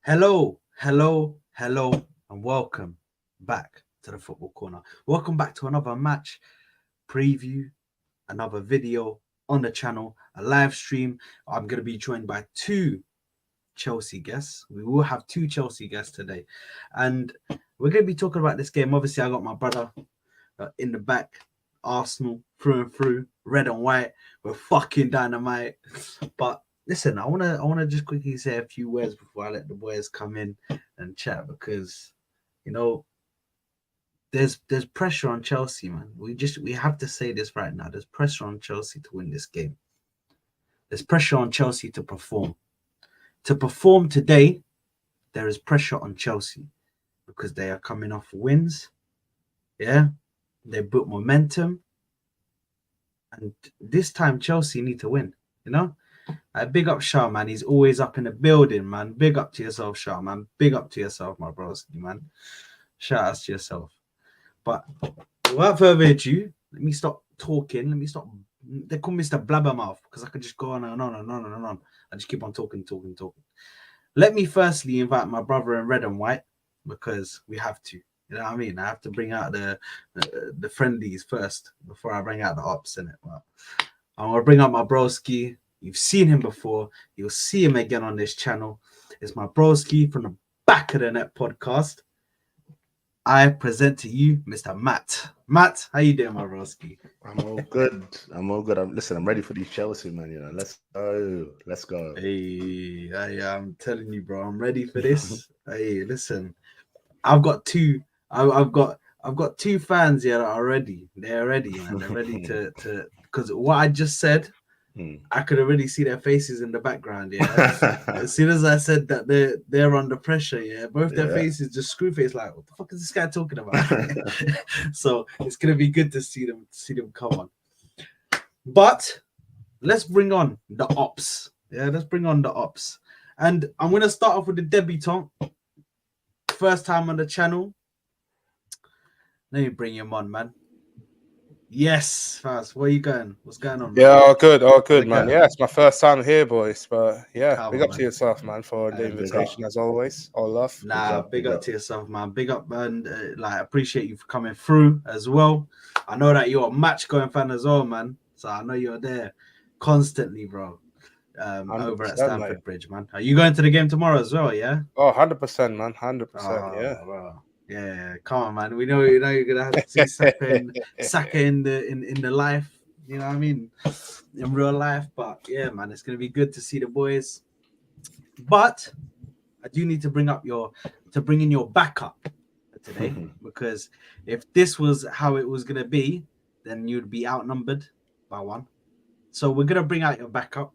Hello, hello, hello, and welcome back to the Football Corner. Welcome back to another match preview, another video on the channel, a live stream. I'm going to be joined by two Chelsea guests. We will have two Chelsea guests today, and we're going to be talking about this game. Obviously, I got my brother in the back, Arsenal through and through, red and white. We're fucking dynamite, but listen, I wanna just quickly say a few words before I let the boys come in and chat because you know there's pressure on Chelsea, man. We have to say this right now. There's pressure on Chelsea to win this game. There's pressure on Chelsea to perform. To perform today, there is pressure on Chelsea because they are coming off wins. Yeah, they built momentum, and this time Chelsea need to win. You know, big up Shaw, man. He's always up in the building, man. Big up to yourself, Shaw, man. Big up to yourself, my bros, man. Shout out to yourself. But without further ado, let me stop talking. Let me stop. They call me Mr. Blabbermouth because I could just go on and on and on and on. I just keep on talking. Let me firstly invite my brother in red and white because we have to. You know what I mean? I have to bring out the friendlies first before I bring out the ops in it. But I'm gonna bring up my broski. You've seen him before. You'll see him again on this channel. It's my broski from the Back of the Net podcast. I present to you Mr. Matt. Matt, how you doing, my broski? I'm all good. I'm ready for these Chelsea, man. You know, let's go. Hey, I'm telling you, bro, I'm ready for this. Hey, listen, I've got two. I've got two fans here that are ready. They're ready, man. They're ready to because what I just said. I could already see their faces in the background. Yeah, as soon as I said that they're under pressure, yeah, both their faces just screw face. Like, what the fuck is this guy talking about? So it's gonna be good to see them come on. But let's bring on the ops. Yeah, let's bring on the ops. And I'm gonna start off with the debutant. First time on the channel. Let me bring him on, man. Yes, Fast. Where you going? What's going on, man? Yeah, all good, man. Yeah, it's my first time here, boys. But yeah, big up to yourself, man, for the invitation as always. All love. Nah, big up to yourself, man. Big up, and like appreciate you for coming through as well. I know that you're a match going fan as well, man. So I know you're there constantly, bro. Over at Stamford Bridge, man. Are you going to the game tomorrow as well? Yeah. Oh, 100%, man. 100%. Yeah. Bro. Yeah, come on, man. We know you're gonna have to see Saka in the life. You know what I mean? In real life, but yeah, man, it's gonna be good to see the boys. But I do need to bring in your backup today because if this was how it was gonna be, then you'd be outnumbered by one. So we're gonna bring out your backup,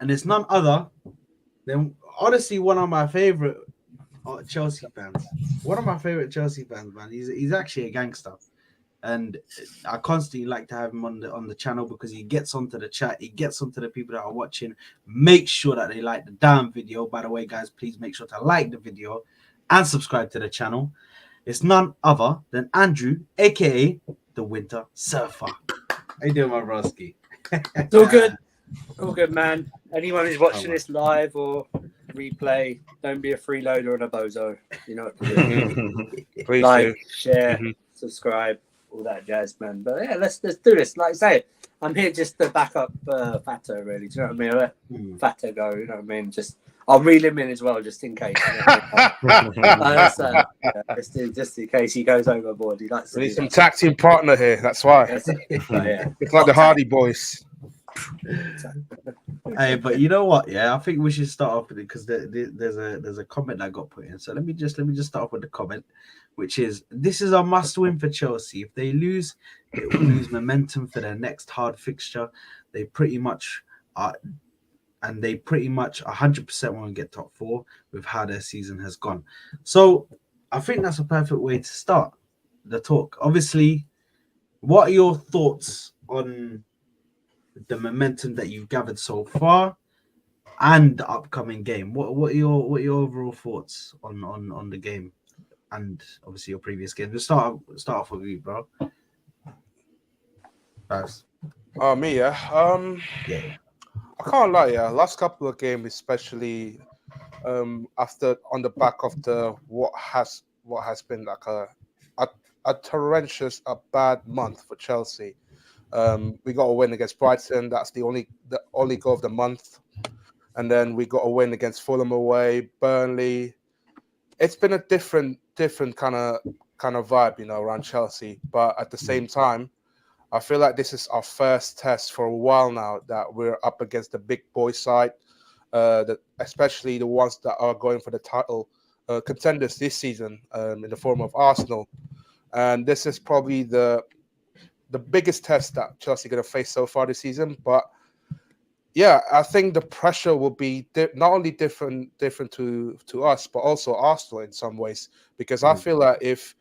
and it's none other than honestly one of my favorite Chelsea fans. One of my favorite Chelsea fans, man. He's actually a gangster, and I constantly like to have him on the channel because he gets onto the chat, he gets onto the people that are watching. Make sure that they like the damn video. By the way, guys, please make sure to like the video and subscribe to the channel. It's none other than Andrew, aka the Winter Surfer. How you doing, my broski? It's all good, man. Anyone who's watching this live or replay, don't be a freeloader and a bozo. You know what to do. Like, share, subscribe, all that jazz, man. But yeah, let's do this. Like I say, I'm here just to back up Fato, really. Do you know what I mean? Let Fato go. You know what I mean? Just I'll reel him in as well, just in case. Just in case he goes overboard. He likes. We need some tag team partner here. That's why. It's like the Hardy Boys. Hey, but you know what? Yeah, I think we should start off with it because there's a comment that got put in. So let me just start off with the comment, which is this is a must-win for Chelsea. If they lose, it will lose momentum for their next hard fixture. They pretty much are, and they pretty much 100% won't get top four with how their season has gone. So I think that's a perfect way to start the talk. Obviously, what are your thoughts on the momentum that you've gathered so far and the upcoming game? What are your overall thoughts on the game and obviously your previous game? Let's start off with you, bro. Me, yeah. I can't lie, yeah. Last couple of games, especially after on the back of what has been like a torrentious, a bad month for Chelsea. We got a win against Brighton. That's the only goal of the month, and then we got a win against Fulham away, Burnley. It's been a different kind of vibe, around Chelsea. But at the same time, I feel like this is our first test for a while now that we're up against the big boy side, especially the ones that are going for the title contenders this season, in the form of Arsenal. And this is probably the biggest test that Chelsea are going to face so far this season. But yeah, I think the pressure will be not only different to us, but also Arsenal in some ways. Because I feel like if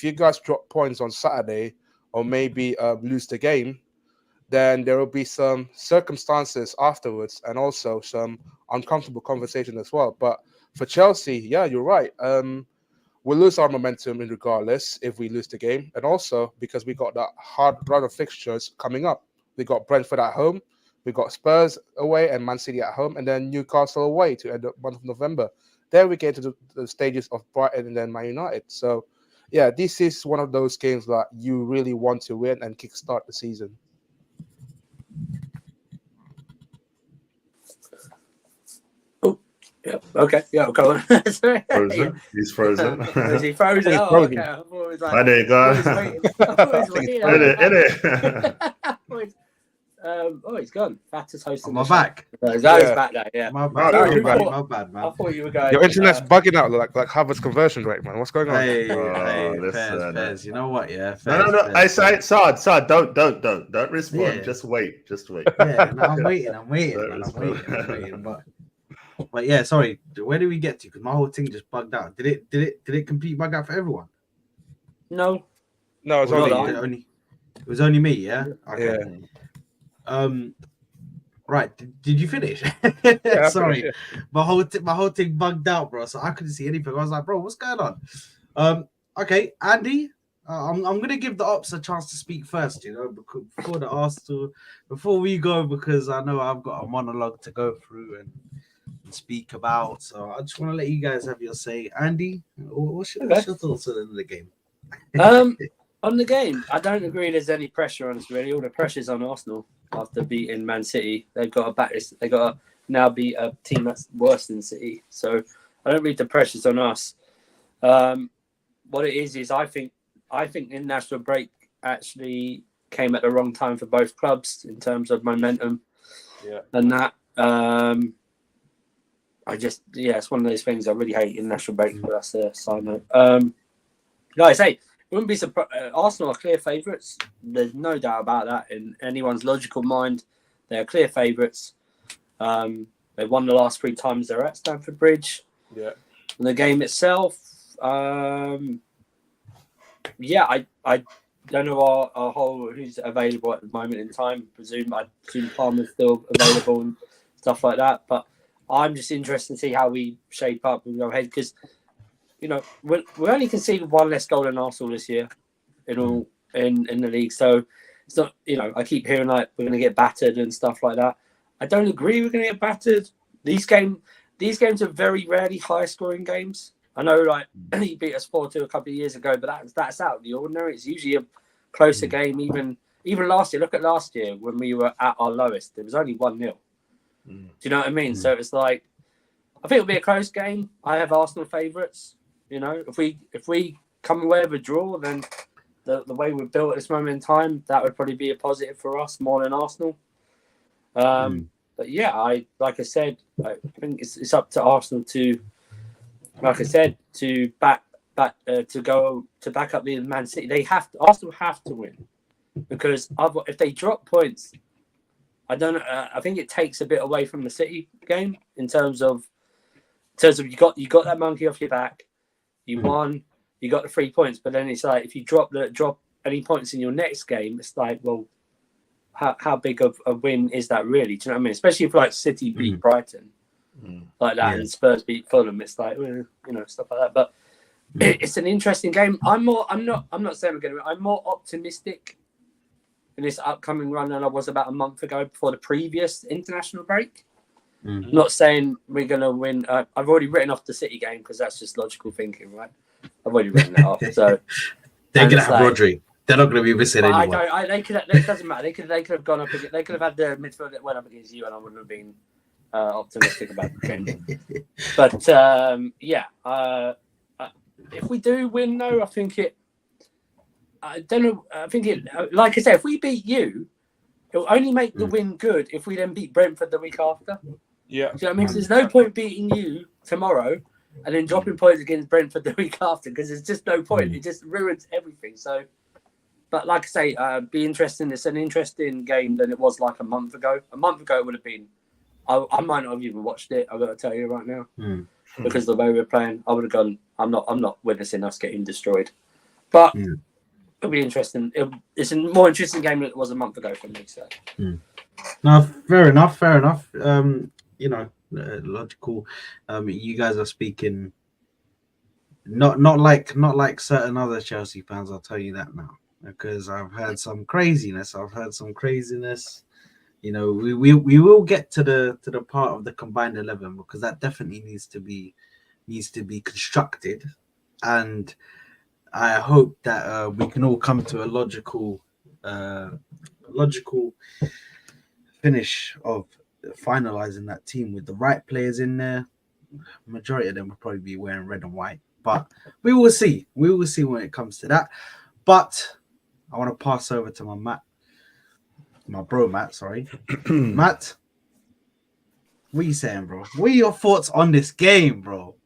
you guys drop points on Saturday or maybe lose the game, then there will be some circumstances afterwards and also some uncomfortable conversation as well. But for Chelsea, yeah, you're right. We'll lose our momentum regardless if we lose the game. And also because we got that hard run of fixtures coming up. We got Brentford at home, we got Spurs away and Man City at home, and then Newcastle away to end the month of November. Then we get to the stages of Brighton and then Man United. So, yeah, this is one of those games that you really want to win and kickstart the season. Yeah. Okay. Yeah. Go on. Frozen. He's frozen. Is he frozen? Oh, okay. I thought it was like, There you go. He's gone. Fattest hosting. I'm back. He's back now. Yeah. My bad, man. I thought you were going. Your internet's bugging out like Harvard's conversion rate, man. What's going on? Hey, listen, Fairs. You know what? Yeah. No. I say, Sad. Don't respond. Yeah. Just wait. Yeah. No, I'm waiting. But yeah, sorry. Where did we get to? Because my whole thing just bugged out. Did it completely bug out for everyone? No, it's It was only me. Yeah. Okay. Yeah. Right. Did you finish? Yeah, sorry. My whole thing bugged out, bro. So I couldn't see anything. I was like, bro, what's going on? Okay, Andy. I'm gonna give the ops a chance to speak first. Before the Arsenal, before we go, because I know I've got a monologue to go through and speak about. So I just want to let you guys have your say. Andy, what's your thoughts on the game? On the game, I don't agree there's any pressure on us really. All the pressure's on Arsenal after beating Man City. They've got to back this. They've got to now beat a team that's worse than City. So I don't believe the pressure's on us. What it is I think the international break actually came at the wrong time for both clubs in terms of momentum. Yeah. And that it's one of those things I really hate, international break, but that's a side note. Like I say, wouldn't be surprised. Arsenal are clear favourites. There's no doubt about that in anyone's logical mind. They're clear favourites. They've won the last 3 times they're at Stamford Bridge. Yeah. And the game itself, I don't know our whole who's available at the moment in time. I presume Palmer's still available and stuff like that. But I'm just interested to see how we shape up and go ahead because, we only conceded 1 less goal than Arsenal this year in the league. So it's not, I keep hearing like we're going to get battered and stuff like that. I don't agree we're going to get battered. These games are very rarely high scoring games. I know like he beat us 4-2 a couple of years ago, but that's out of the ordinary. It's usually a closer game. Even last year, look at last year when we were at our lowest, it was only 1-0. Do you know what I mean? So it's like, I think it'll be a close game. I have Arsenal favourites. If we come away with a draw, then the way we're built at this moment in time, that would probably be a positive for us more than Arsenal. But yeah, I think it's up to Arsenal to, like I said, to back up the Man City. Arsenal have to win because if they drop points, I think it takes a bit away from the City game in terms of you got that monkey off your back. You won, you got the 3 points, but then it's like if you drop any points in your next game, it's like, well, how big of a win is that really? Do you know what I mean? Especially if like City beat Brighton like that and Spurs beat Fulham, it's like stuff like that. But it's an interesting game. I'm not saying we're going to win. I'm more optimistic in this upcoming run than I was about a month ago before the previous international break. Mm. Not saying we're going to win. I've already written off the City game because that's just logical thinking, right? I've already written that off. So they're and gonna it's have like- Rodri. They're not gonna be missing But I anyone. don't. They could. It doesn't matter. They could have gone up. They could have had the midfield that went up against you, and I wouldn't have been optimistic about the game. But yeah, if we do win, though, I think it. I don't know. I think it. Like I said, if we beat you, it'll only make the win good if we then beat Brentford the week after. Yeah. Do you know what I mean? 'Cause there's no point beating you tomorrow and then dropping points against Brentford the week after because there's just no point. It just ruins everything. So. But like I say, be interesting. It's an interesting game than it was like a month ago. A month ago, it would have been. I might not have even watched it. I've got to tell you right now, because the way we're playing, I would have gone. I'm not witnessing us getting destroyed. But it'll be interesting. It's a more interesting game than it was a month ago for me. So. No, fair enough. Fair enough. You know, logical. You guys are speaking. Not like certain other Chelsea fans. I'll tell you that now, because I've heard some craziness. You know, we will get to the part of the combined 11 because that definitely needs to be constructed, and I hope that we can all come to a logical finish of finalizing that team with the right players in there. Majority of them will probably be wearing red and white, but we will see. We will see when it comes to that. But I want to pass over to my bro Matt. Sorry, Matt. What are you saying, bro? What are your thoughts on this game, bro?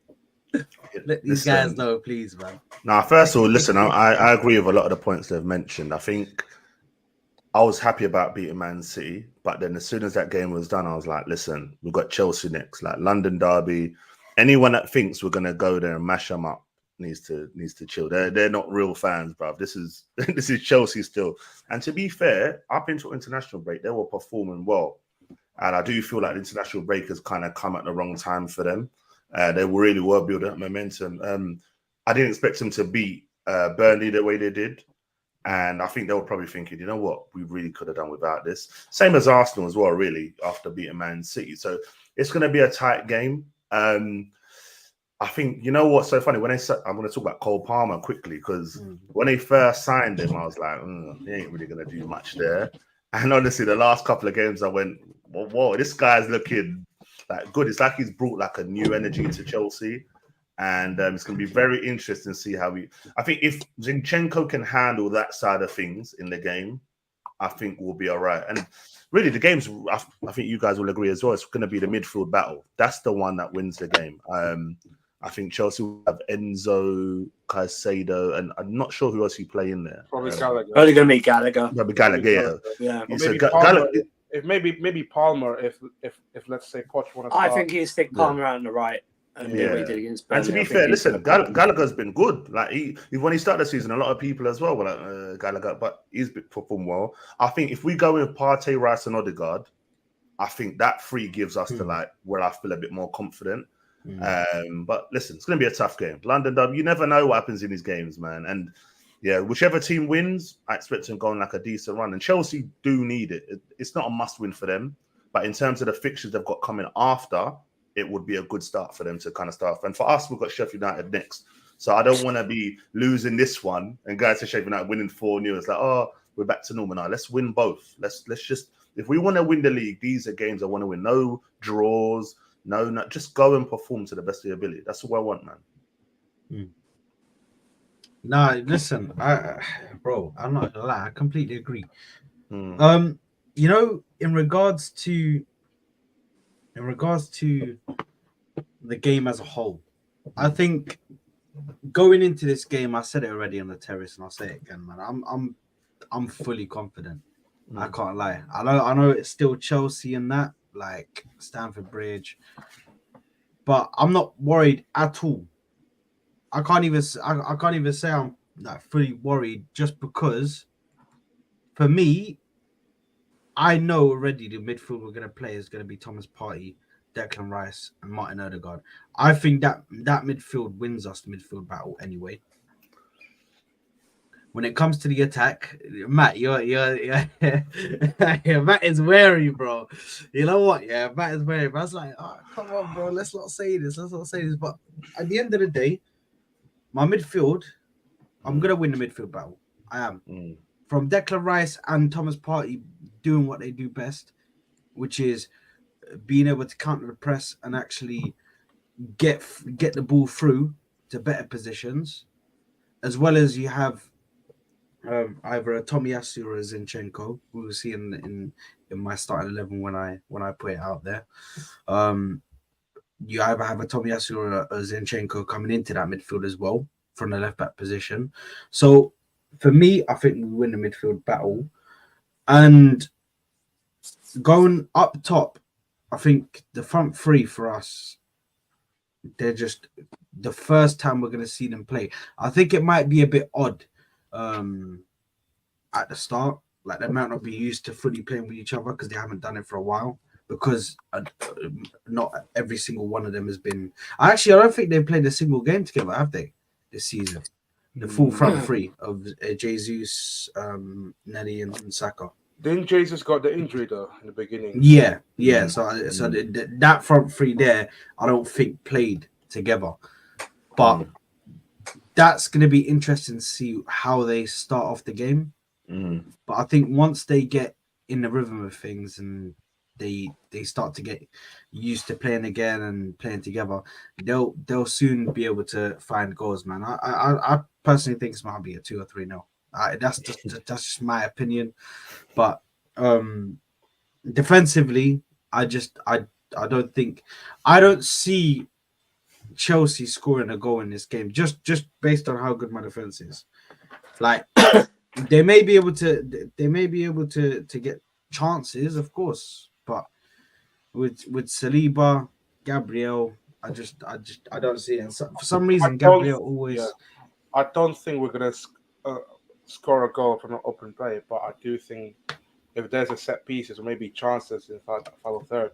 Let these guys know, please, man. Now, first of all, listen, I agree with a lot of the points they've mentioned. I think I was happy about beating Man City, but then as soon as that game was done, I was like, listen, we've got Chelsea next, like London derby. Anyone that thinks we're gonna go there and mash them up needs to chill. They're not real fans, bruv. This is Chelsea still. And to be fair, up until international break, they were performing well. And I do feel like the international break has kind of come at the wrong time for them. They really were building up momentum. I didn't expect them to beat Burnley the way they did. And I think they were probably thinking, you know what, we really could have done without this. Same as Arsenal as well, really, after beating Man City. So it's going to be a tight game. I think, you know what's so funny? I'm going to talk about Cole Palmer quickly, because when they first signed him, I was like, he ain't really going to do much there. And honestly, the last couple of games, I went, whoa, this guy's looking like good. It's like he's brought like a new energy to Chelsea. And it's going to be very interesting to see how I think if Zinchenko can handle that side of things in the game, I think we'll be all right. And really, the game's, I think you guys will agree as well, it's going to be the midfield battle. That's the one that wins the game. I think Chelsea will have Enzo, Caicedo, and I'm not sure who else you play in there. Probably Gallagher. Only going to be Gallagher. Probably Gallagher, yeah. Or So maybe Palmer. If maybe Palmer, if let's say Poch want to start. I think he'll stick Palmer out on the right. And do what he did against Burnley. And to be fair, listen, Gallagher's been good. Like when he started the season, a lot of people as well were like Gallagher, but he's performed well. I think if we go with Partey, Rice, and Odegaard, I think that three gives us the like where I feel a bit more confident. But listen, it's going to be a tough game. London derby, you never know what happens in these games, man. And yeah, whichever team wins, I expect them to go on like a decent run. And Chelsea do need it. It's not a must-win for them, but in terms of the fixtures they've got coming after, it would be a good start for them to kind of start. And for us, we've got Sheffield United next. So I don't want to be losing this one and guys to Sheffield United winning 4-0. It's like, oh, we're back to normal now. Let's win both. Let's just, if we want to win the league, these are games I want to win. No draws, no, just go and perform to the best of your ability. That's all I want, man. No, listen, bro, I'm not gonna lie, I completely agree. You know, in regards to the game as a whole, I think going into this game, I said it already on the terrace, and I'll say it again, man. I'm fully confident. I can't lie. I know it's still Chelsea and that, like Stamford Bridge, but I'm not worried at all. I can't even say I'm like fully worried, just because for me, I know already the midfield we're going to play is going to be Thomas Partey, Declan Rice, and Martin Odegaard. I think that midfield wins us the midfield battle anyway. when it comes to the attack, Matt, you're yeah, Matt is wary, bro. You know what? Yeah, Matt is wary. But I was like, oh, come on, bro. Let's not say this. Let's not say this. But at the end of the day, my midfield, I'm gonna win the midfield battle. I am. From Declan Rice and Thomas Partey doing what they do best, which is being able to counter the press and actually get the ball through to better positions, as well as you have either a Tomiyasu or a Zinchenko. We'll see in my starting 11 when I put it out there. You either have a Tomiyasu or a Zinchenko coming into that midfield as well from the left back position. So for me, I think we win the midfield battle. And going up top, I think the front three for us, they're just the first time we're going to see them play. I think it might be a bit odd at the start. Like they might not be used to fully playing with each other because they haven't done it for a while. Because not every single one of them has been. I don't think they've played a single game together, have they, this season? The full front three of Jesus, Nelly, and Saka. Didn't Jesus got the injury though in the beginning? Yeah. So that front three there, I don't think played together, but that's going to be interesting to see how they start off the game. But I think once they get in the rhythm of things and they start to get used to playing again and playing together, they'll soon be able to find goals, man. I personally think it's might be a 2 or 3-0. That's just my opinion. But defensively, I don't see Chelsea scoring a goal in this game just based on how good my defense is. Like they may be able to get chances, of course, but with Saliba, Gabriel, I don't see it. And so, for some reason, Gabriel always. Yeah. I don't think we're gonna score a goal from an open play, but I do think if there's a set pieces or maybe chances in final third,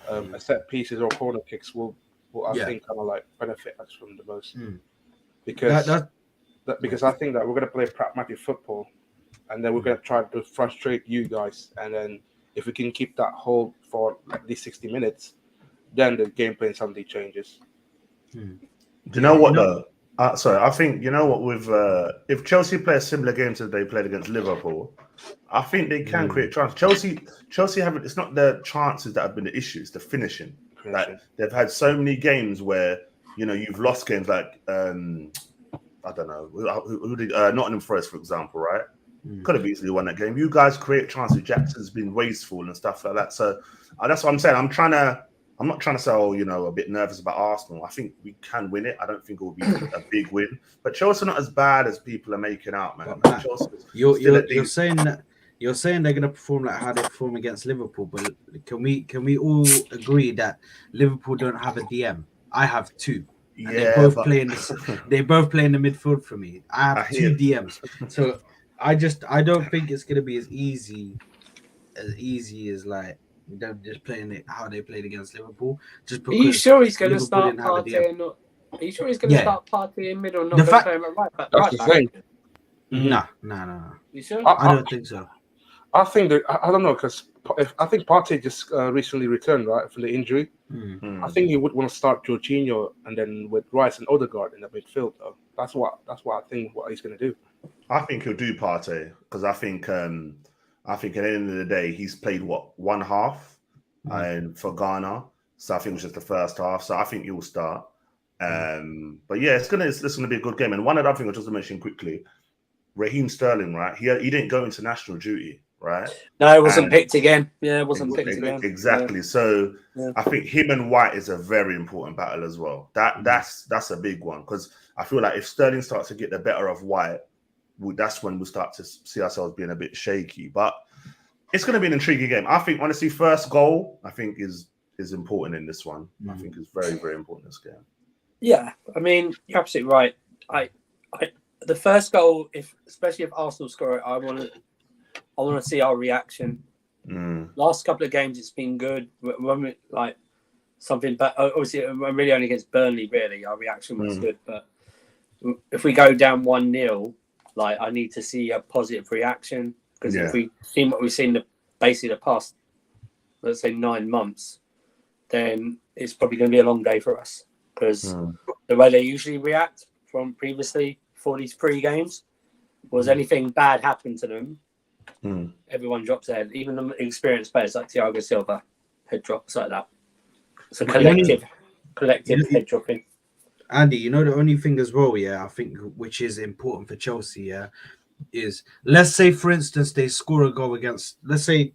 a set pieces or corner kicks will I think kind of like benefit us from the most because I think that we're gonna play pragmatic football, and then we're gonna try to frustrate you guys, and then if we can keep that hold for at least 60 minutes, then the game plan suddenly changes. Do you know what though? Sorry, I think you know what with if Chelsea play a similar game to they played against Liverpool, I think they can create chances. Chelsea haven't. It's not the chances that have been the issue; it's the finishing. Like they've had so many games where you've lost games like I don't know who did Nottingham Forest, for example, right? Could have easily won that game. You guys create chances. Jackson's been wasteful and stuff like that. So that's what I'm saying. I'm not trying to say, a bit nervous about Arsenal. I think we can win it. I don't think it will be a big win. But Chelsea are not as bad as people are making out, man. You're saying that they're going to perform like how they perform against Liverpool. But can we all agree that Liverpool don't have a DM? I have two. And they both play in the midfield for me. I have two DMs. So I don't think it's going to be as easy as like them just playing it how they played against Liverpool. Just because are you sure he's going to start Partey? Are you sure he's going to start Partey in middle? Not playing right back. That's the thing. No. You sure? I don't think so. I think that I don't know because I think Partey just recently returned right from the injury. I think he would want to start Jorginho and then with Rice and Odegaard in the midfield. Though that's what I think what he's going to do. I think he'll do Partey because I think at the end of the day he's played one half and for Ghana, so I think it was just the first half. So I think he'll start. But yeah, it's gonna be a good game. And one other thing I just to mention quickly, Raheem Sterling, right? He didn't go into national duty. Right? No, it wasn't picked again. Yeah, it wasn't picked again. Exactly. Yeah. So I think him and White is a very important battle as well. That's a big one because I feel like if Sterling starts to get the better of White, that's when we'll start to see ourselves being a bit shaky. But it's going to be an intriguing game. I think honestly, first goal I think is important in this one. I think it's very, very important in this game. Yeah, I mean you're absolutely right. The first goal, especially if Arsenal score it, I want to see our reaction. Last couple of games, it's been good. When we, like something, but obviously, really only against Burnley, really, our reaction was good. But if we go down 1-0, Like, I need to see a positive reaction, because if we've seen what we've seen basically the past, let's say 9 months, then it's probably going to be a long day for us, because the way they usually react from previously for these pre-games was anything bad happened to them, everyone drops their head, even the experienced players like Thiago Silva, head drops like that. So collective head dropping. Andy, you know, the only thing as well, I think, which is important for Chelsea, is, let's say, for instance, they score a goal against, let's say,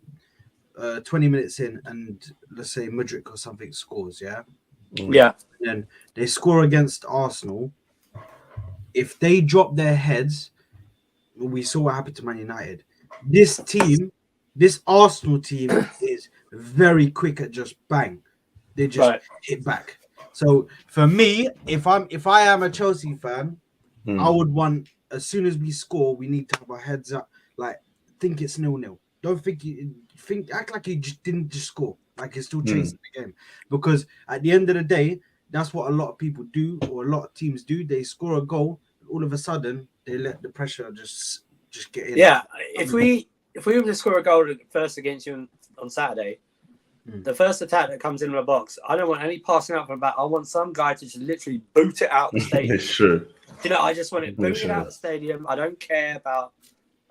20 minutes in, and let's say Mudryk or something scores, Yeah. And they score against Arsenal. If they drop their heads, we saw what happened to Man United. This Arsenal team is very quick at just bang. They just hit back. So for me, if I am a Chelsea fan, I would want, as soon as we score, we need to have our heads up. Like, think it's 0-0. Don't act like you just didn't just score. Like, you're still chasing the game. Because at the end of the day, that's what a lot of people do, or a lot of teams do. They score a goal, all of a sudden they let the pressure just get in. Yeah, if we were to score a goal first against you on Saturday, the first attack that comes in the box, I don't want any passing out from the back. I want some guy to just literally boot it out the stadium. It's true. You know, I just want it booted out the stadium. I don't care about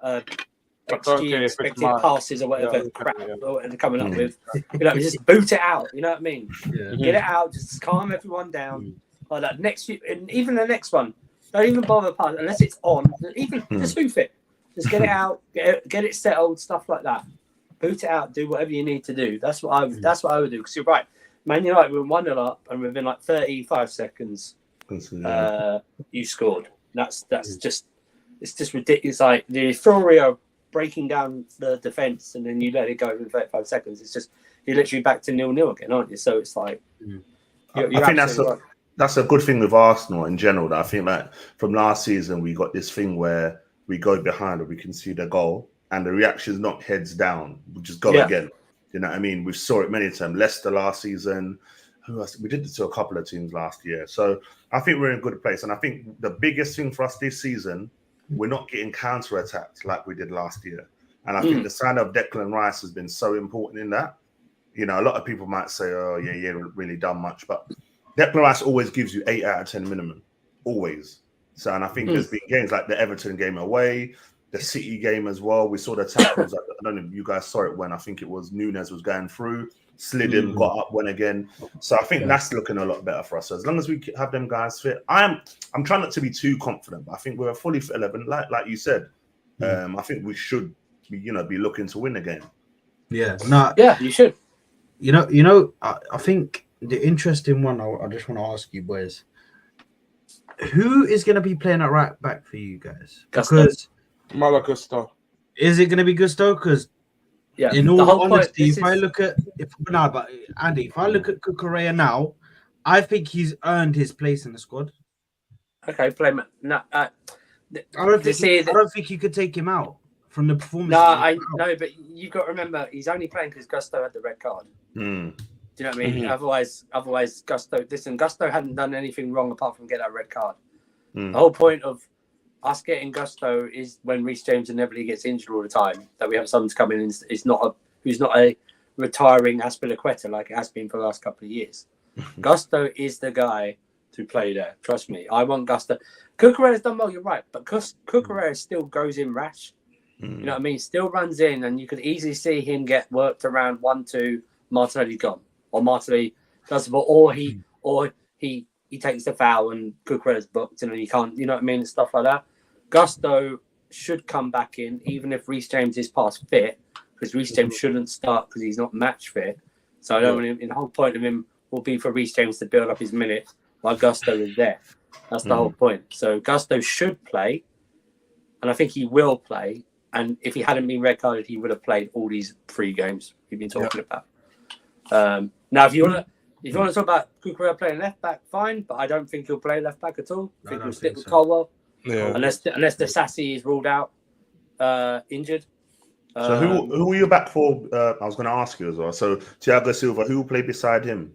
XG expected passes or whatever crap they're coming up with. You know, just boot it out. You know what I mean? Yeah. Get it out. Just calm everyone down. Like that next, and even the next one, don't even bother passing unless it's on. Even just hoof it. Just get it out. Get it settled. Stuff like that. Boot it out. Do whatever you need to do. That's what I would do. Because you're right. Man United were 1-0 up, and within like 35 seconds, you scored. That's just, it's just ridiculous. Like the euphoria breaking down the defense, and then you let it go in 35 seconds. It's just, you're literally back to 0-0 again, aren't you? So it's like, I think that's a good thing with Arsenal in general. That I think that from last season we got this thing where we go behind or we concede a goal, and the reaction is not heads down. We just go again. You know what I mean? We saw it many times. Leicester last season. Who else? We did it to a couple of teams last year. So I think we're in a good place. And I think the biggest thing for us this season, we're not getting counter-attacked like we did last year. And I think the sign of Declan Rice has been so important in that. You know, a lot of people might say, oh, yeah, really done much. But Declan Rice always gives you 8 out of 10 minimum. Always. So, and I think there's been games like the Everton game away, the City game as well. We saw the tackles. I don't know if you guys saw it when I think it was Nunes was going through, slid him, got up, went again. So I think that's looking a lot better for us. So as long as we have them guys fit, I'm trying not to be too confident, but I think we're a fully fit 11, like you said. I think we should be looking to win again. Yeah, no, yeah, you should. You know, I think the interesting one I just want to ask you boys, who is going to be playing at right back for you guys? Because Malagusto. Is it going to be Gusto? Because in all honesty, if I look at Cucurella now, I think he's earned his place in the squad. Okay, play. No, I don't think you could take him out from the performance. No, I know, but you've got to remember he's only playing because Gusto had the red card. Do you know what I mean? Otherwise, Gusto hadn't done anything wrong apart from get that red card. The whole point of us getting Gusto is when Reece James inevitably gets injured all the time, that we have someone to come in and who's not a retiring Aspilicueta like it has been for the last couple of years. Gusto is the guy to play there. Trust me. I want Gusto. Cucurella's done well, you're right, but Cucurella still goes in rash. You know what I mean? Still runs in, and you could easily see him get worked around 1-2, Martinelli gone. Or Martinelli does the ball, or he takes the foul and Cucurella's booked, and you can't, you know what I mean, and stuff like that. Gusto should come back in, even if Reece James is past fit, because Reece James shouldn't start because he's not match fit. So I don't want him. And the whole point of him will be for Reece James to build up his minutes while Gusto is there. That's the whole point. So Gusto should play, and I think he will play. And if he hadn't been red carded, he would have played all these 3 games we've been talking about. Now, if you want to talk about Cucurella playing left back, fine, but I don't think he'll play left back at all. I think he'll stick with Colwell, unless the Sassy is ruled out injured. So who are you back for? I was going to ask you as well. So Thiago Silva, who will play beside him?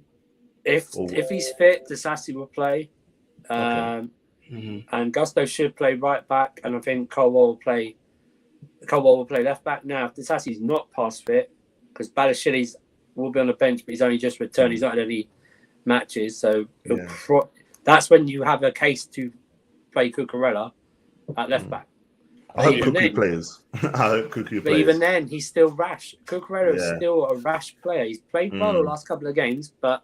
If he's fit, the Sassy will play. and Gusto should play right back, and I think Colwell will play left back. Now, if Disasi's not past fit, because Balashili's will be on the bench, but he's only just returned. He's not had any matches, so that's when you have a case to play Cucurella at left back. I hope Cuckoo plays. I hope Cuckoo plays. But even then, he's still rash. Cucurella is still a rash player. He's played well the last couple of games, but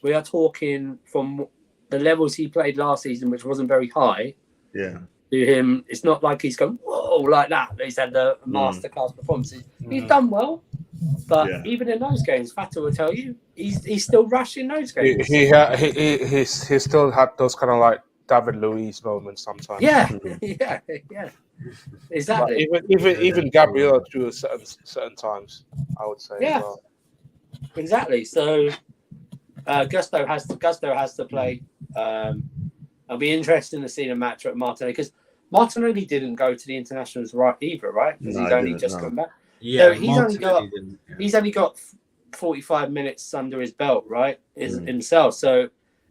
we are talking from the levels he played last season, which wasn't very high. Yeah. To him, it's not like he's gone whoa like that. He's had the masterclass performances. He's done well, but even in those games, Fata will tell you he's still rash in those games. He still had those kind of like David Luiz moments sometimes. Yeah. Exactly. Like even Gabriel through certain times, I would say. Yeah. As well. Exactly. So Gusto has to play. It'll be interesting to see the match at Martinelli, because Martinelli didn't go to the internationals either, right? Because he's only just come back. Yeah, so he's only got 45 minutes under his belt, right? Himself. So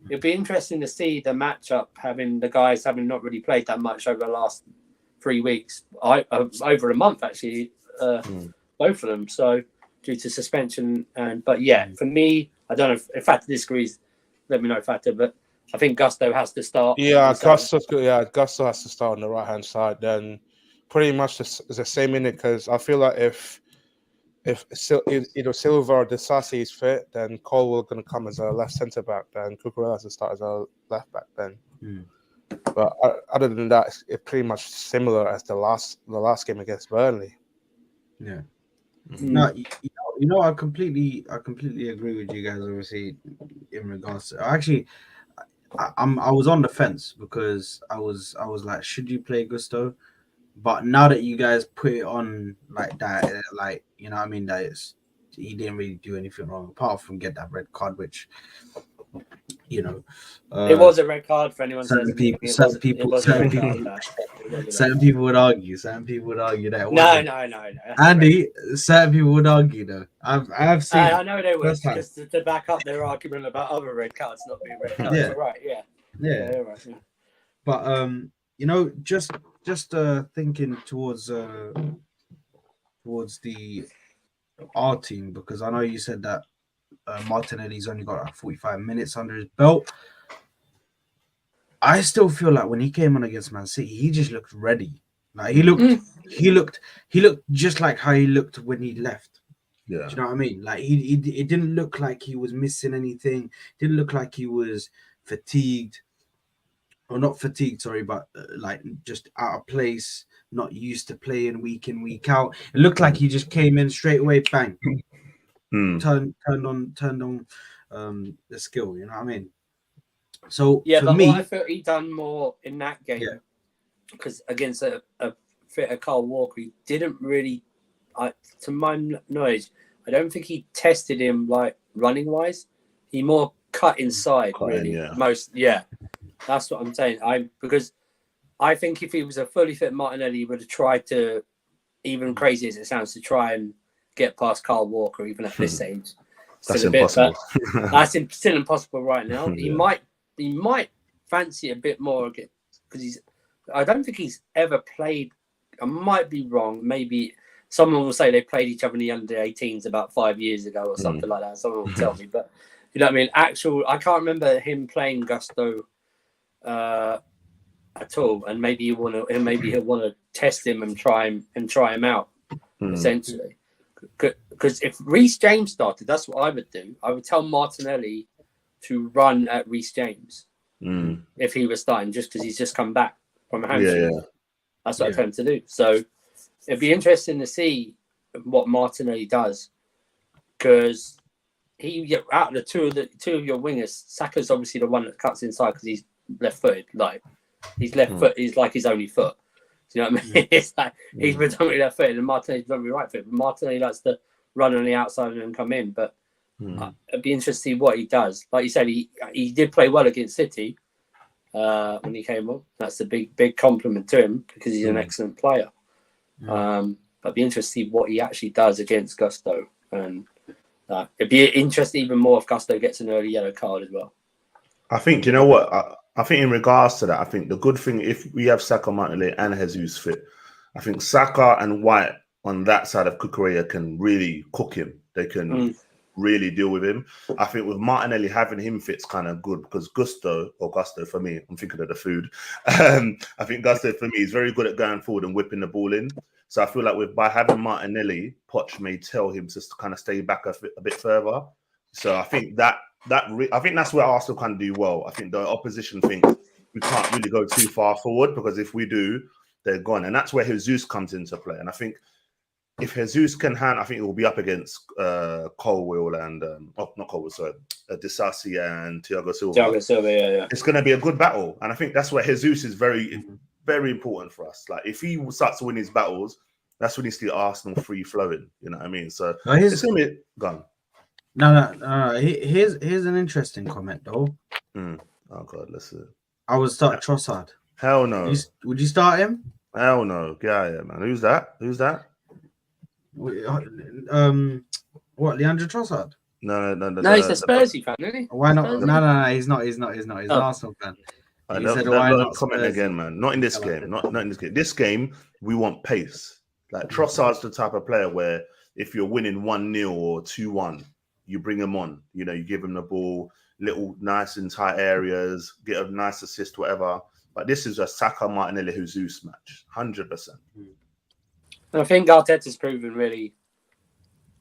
it'll be interesting to see the matchup, having the guys having not really played that much over the last 3 weeks, over a month actually, both of them. So due to suspension, but for me, I don't know if Fata disagrees. Let me know, Fata, but I think Gusto has to start. Yeah, Gusto has to start on the right hand side. Then pretty much the same in it, because I feel like if either Silva or Disasi is fit, then Colwell going to come as a left centre back. Then Cucurella has to start as a left back. Then, but other than that, it's pretty much similar as the last game against Burnley. Yeah. No, you know, I completely agree with you guys. Obviously, in regards to I was on the fence, because I was like, should you play Gusto? But now that you guys put it on like that, like, you know what I mean, that he didn't really do anything wrong apart from get that red card, which, you know, it was a red card for anyone. Certain people would argue. Some people would argue that. No. Andy, certain people would argue though. I've seen. I know they would, because to back up their argument about other red cards not being red cards. Yeah. Right. Yeah. Right, yeah. But you know, just thinking towards our team, because I know you said that Martinelli's only got like 45 minutes under his belt. I still feel like when he came on against Man City, he just looked ready. Like he looked just like how he looked when he left. Yeah. Do you know what I mean? Like it didn't look like he was missing anything. Didn't look like he was fatigued. Or not fatigued, sorry, but like just out of place, not used to playing week in, week out. It looked like he just came in straight away, bang, turned on the skill. You know what I mean? So for me, what I felt he done more in that game, because against a fitter Carl Walker, he didn't really. To my knowledge, I don't think he tested him like running wise. He more cut inside, really. That's what I'm saying. Because I think if he was a fully fit Martinelli, he would have tried to, even crazy as it sounds, to try and get past Carl Walker, even at this age. That's impossible. That's still impossible right now. He might fancy a bit more, because I don't think he's ever played. I might be wrong. Maybe someone will say they played each other in the under-18s about 5 years ago or something like that. Someone will tell me, but you know what I mean. I can't remember him playing Gusto at all, and maybe he'll want to test him and try him out essentially. Because if Reece James started, that's what I would do. I would tell Martinelli to run at Reece James if he was starting, just because he's just come back from a hamstring. That's what I tell him to do. So it'd be interesting to see what Martinelli does, because out of the two of your wingers, Saka's obviously the one that cuts inside because he's left-footed. Like his left foot is like his only foot. Do you know what I mean? It's like he's predominantly left-footed and Martinelli's predominantly right-footed. But Martinelli likes to run on the outside and then come in. But it'd be interesting to see what he does. Like you said, he did play well against City when he came up. That's a big compliment to him, because he's an excellent player. But it'd be interesting to see what he actually does against Gusto. And it'd be interesting even more if Gusto gets an early yellow card as well. I think, you know what, I think in regards to that, I think the good thing if we have Saka, Martinelli, and Jesus fit, I think Saka and White on that side of Kukurea can really cook him. They can really deal with him. I think with Martinelli, having him fit's kind of good because Gusto for me, I'm thinking of the food. I think Gusto for me is very good at going forward and whipping the ball in. So I feel like by having Martinelli, Poch may tell him to kind of stay back a bit further. So I think I think that's where Arsenal can do well. I think the opposition thinks we can't really go too far forward because if we do, they're gone. And that's where Jesus comes into play. And I think if Jesus can hand, I think it will be up against Colwill and not Colwill, sorry, Disasi and Thiago Silva. Yeah. It's going to be a good battle, and I think that's where Jesus is very, very important for us. Like if he starts to win his battles, that's when you see Arsenal free flowing. You know what I mean? So it's going to be gone. No. Here's an interesting comment though. Oh God, let's see. I would start Trossard. Hell no. Would you start him? Hell no. Yeah, man. Who's that? What, Leandro Trossard? No. He's a Spursy fan, isn't he? Why not? No, he's not. He's an Arsenal fan. He said, why not comment Spursy? Again, man. Not in this game. Not in this game. This game, we want pace. Like Trossard's the type of player where if you're winning 1-0 or 2-1, you bring him on. You know, you give him the ball, little nice and tight areas, get a nice assist, whatever. But this is a Saka Martinelli Jesus match, 100%. And I think Arteta's proven really,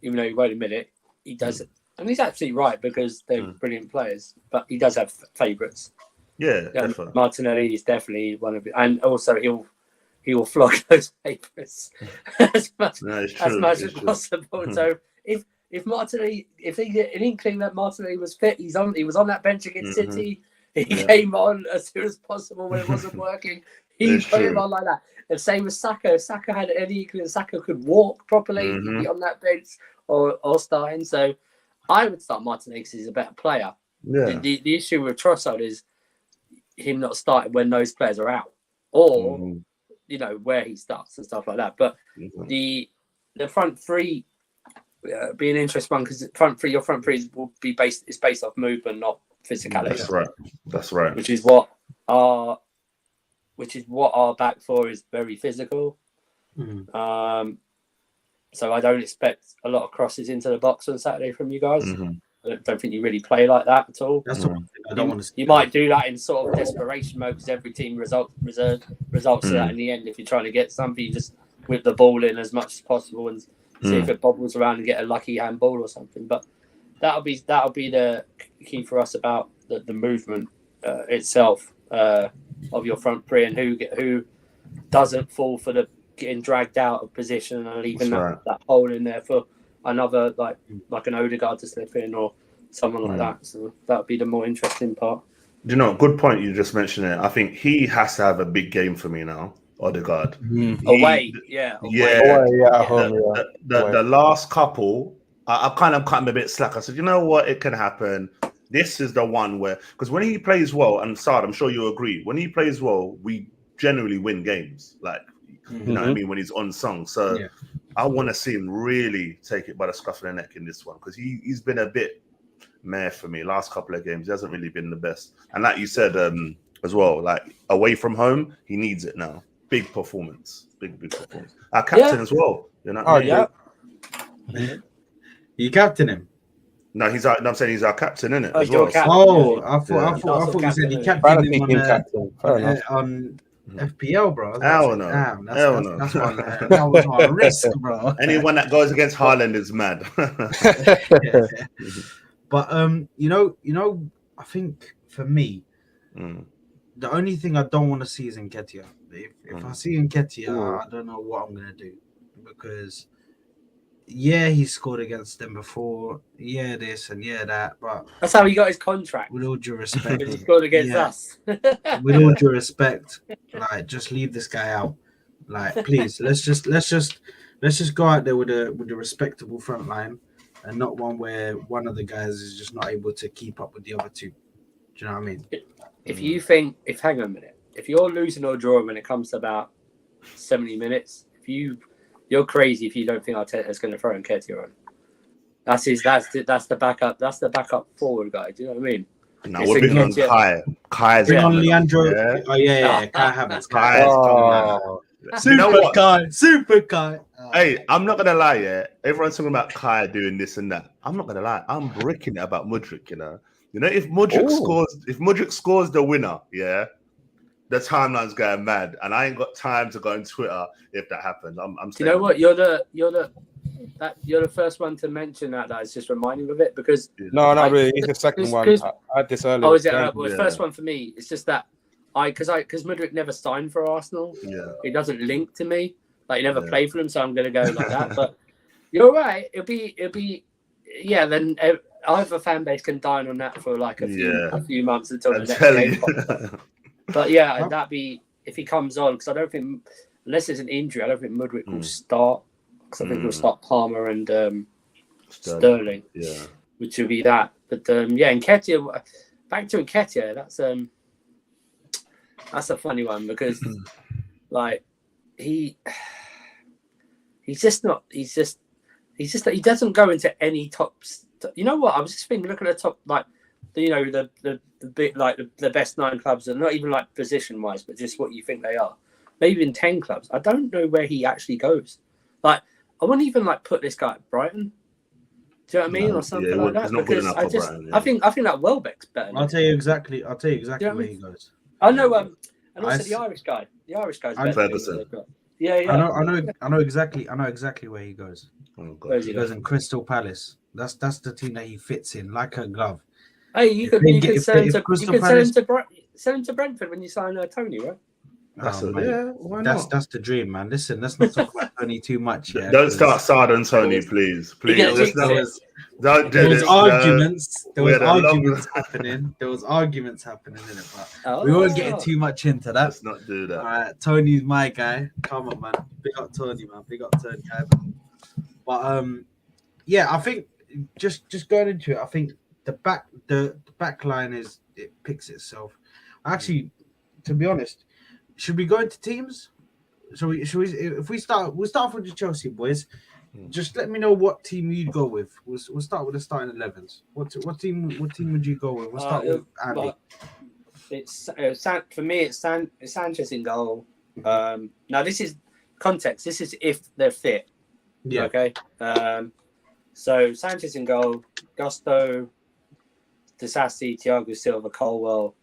even though he won't admit it, he does it. And he's absolutely right because they're brilliant players, but he does have favourites. Yeah, definitely. Martinelli is definitely one of it. And also he will flog those favourites as much as possible. So if Martinelli, if they get an inkling that Martinelli was fit, he was on that bench against City. He came on as soon as possible when it wasn't working. He put him on like that. And same with Saka. If Saka had any inkling Saka could walk properly, he'd be on that bench or starting. So I would start Martinelli because he's a better player. Yeah. The issue with Trossard is him not starting when those players are out, or you know where he starts and stuff like that. But the front three be an interesting one because your front three will be based off movement, not physicality. That's right. Which is what our back four is very physical. So I don't expect a lot of crosses into the box on Saturday from you guys. I don't think you really play like that at all. That's what I don't want to see. You might do that in sort of desperation mode because every team results to that in the end. If you're trying to get something, you just whip the ball in as much as possible and see if it bobbles around and get a lucky handball or something. But that'll be the key for us about the movement itself of your front three and who doesn't fall for the getting dragged out of position and leaving that hole in there for another like an Odegaard to slip in or someone like that. So that would be the more interesting part. Do you know, good point you just mentioned it. I think he has to have a big game for me now, Odegaard. Away. The last couple, I kind of cut him a bit slack. I said, you know what, it can happen. This is the one where, because when he plays well, and Saad, I'm sure you agree, when he plays well, we generally win games. Like, you know what I mean, when he's on song. So I want to see him really take it by the scruff of the neck in this one because he's been a bit meh for me. Last couple of games, he hasn't really been the best. And like you said as well, like away from home, he needs it now. Big performance. Big performance. Our captain as well. You know You captain him? No, I'm saying he's our captain, isn't it? Oh, as well. I thought you said he captained him on FPL, bro. Hell no. That was my risk, bro. Anyone that goes against Haaland is mad. But I think for me, the only thing I don't want to see is Nketiah. If I see Nketiah, I don't know what I'm gonna do because he scored against them before. This and that, but that's how he got his contract. With all due respect, he scored against us. With all due respect, like just leave this guy out. Like, please, let's just go out there with a respectable front line, and not one where one of the guys is just not able to keep up with the other two. Do you know what I mean? If you think, hang on a minute, if you're losing or drawing when it comes to about 70 minutes, you're crazy if you don't think Arteta's going to throw Nketiah on. That's the backup forward guy. Do you know what I mean? No, It's we're a bringing on good- Kai. Kai's Bring on coming Leandro. Yeah? Oh yeah, Kai Havertz. Kai is coming on. Oh, You know what? Kai, Super Kai. Hey, I'm not gonna lie, yeah. Everyone's talking about Kai doing this and that. I'm not gonna lie. I'm bricking it about Mudryk. You know, if Mudryk scores the winner, yeah, the timeline's going mad, and I ain't got time to go on Twitter if that happens. I'm Do you know what? You're the first one to mention that. That is just reminding me of it because no, not really. He's the second one. I had this earlier. Oh, is it? Well, the first one for me. It's just that because Mudryk never signed for Arsenal. Yeah, It doesn't link to me. Like he never played for them, so I'm going to go like that. But you're right. It'll be. Yeah, then either fan base can dine on that for like a few months until the next game pops up. But yeah, that'd be if he comes on because I don't think unless there's an injury, I don't think Mudryk will start because I think he'll start Palmer and Sterling. Yeah, Which will be that. But yeah, Nketiah. Back to Nketiah. That's a funny one because like he doesn't go into any tops. You know what? I was just thinking, look at the top, like the bit like the best 9 clubs, and not even like position wise, but just what you think they are. Maybe in 10 clubs. I don't know where he actually goes. Like I wouldn't even like put this guy at Brighton. Do you know what I mean, or something like that? Because I think that Welbeck's better. I'll tell you exactly where he goes. I know. And also the Irish guy. The Irish guy's better. Ferguson. Yeah. I know exactly where he goes. Where He goes in Crystal Palace. That's the team that he fits in like a glove. Hey, you could send him to Brentford when you sign Tony, right? Why not? That's the dream, man. Listen, let's not talk about Tony too much. Yeah, don't start sad on Tony, please. Don't do this. There was arguments happening in it, but we won't get too much into that. Let's not do that. All right, Tony's my guy. Come on, man. Big up Tony, man. Big up Tony. But yeah, I think just going into it, I think the back line it picks itself. Actually, to be honest, should we go into teams? Should we? If we'll start off with the Chelsea boys. Just let me know what team you'd go with. We'll start with the starting 11s. What team would you go with? We'll start with Andy. It's for me. It's Sanchez in goal. Now this is context. This is if they're fit. Yeah. Okay. So Sanchez in goal. Gusto, Disasi, Thiago Silva, Colwell.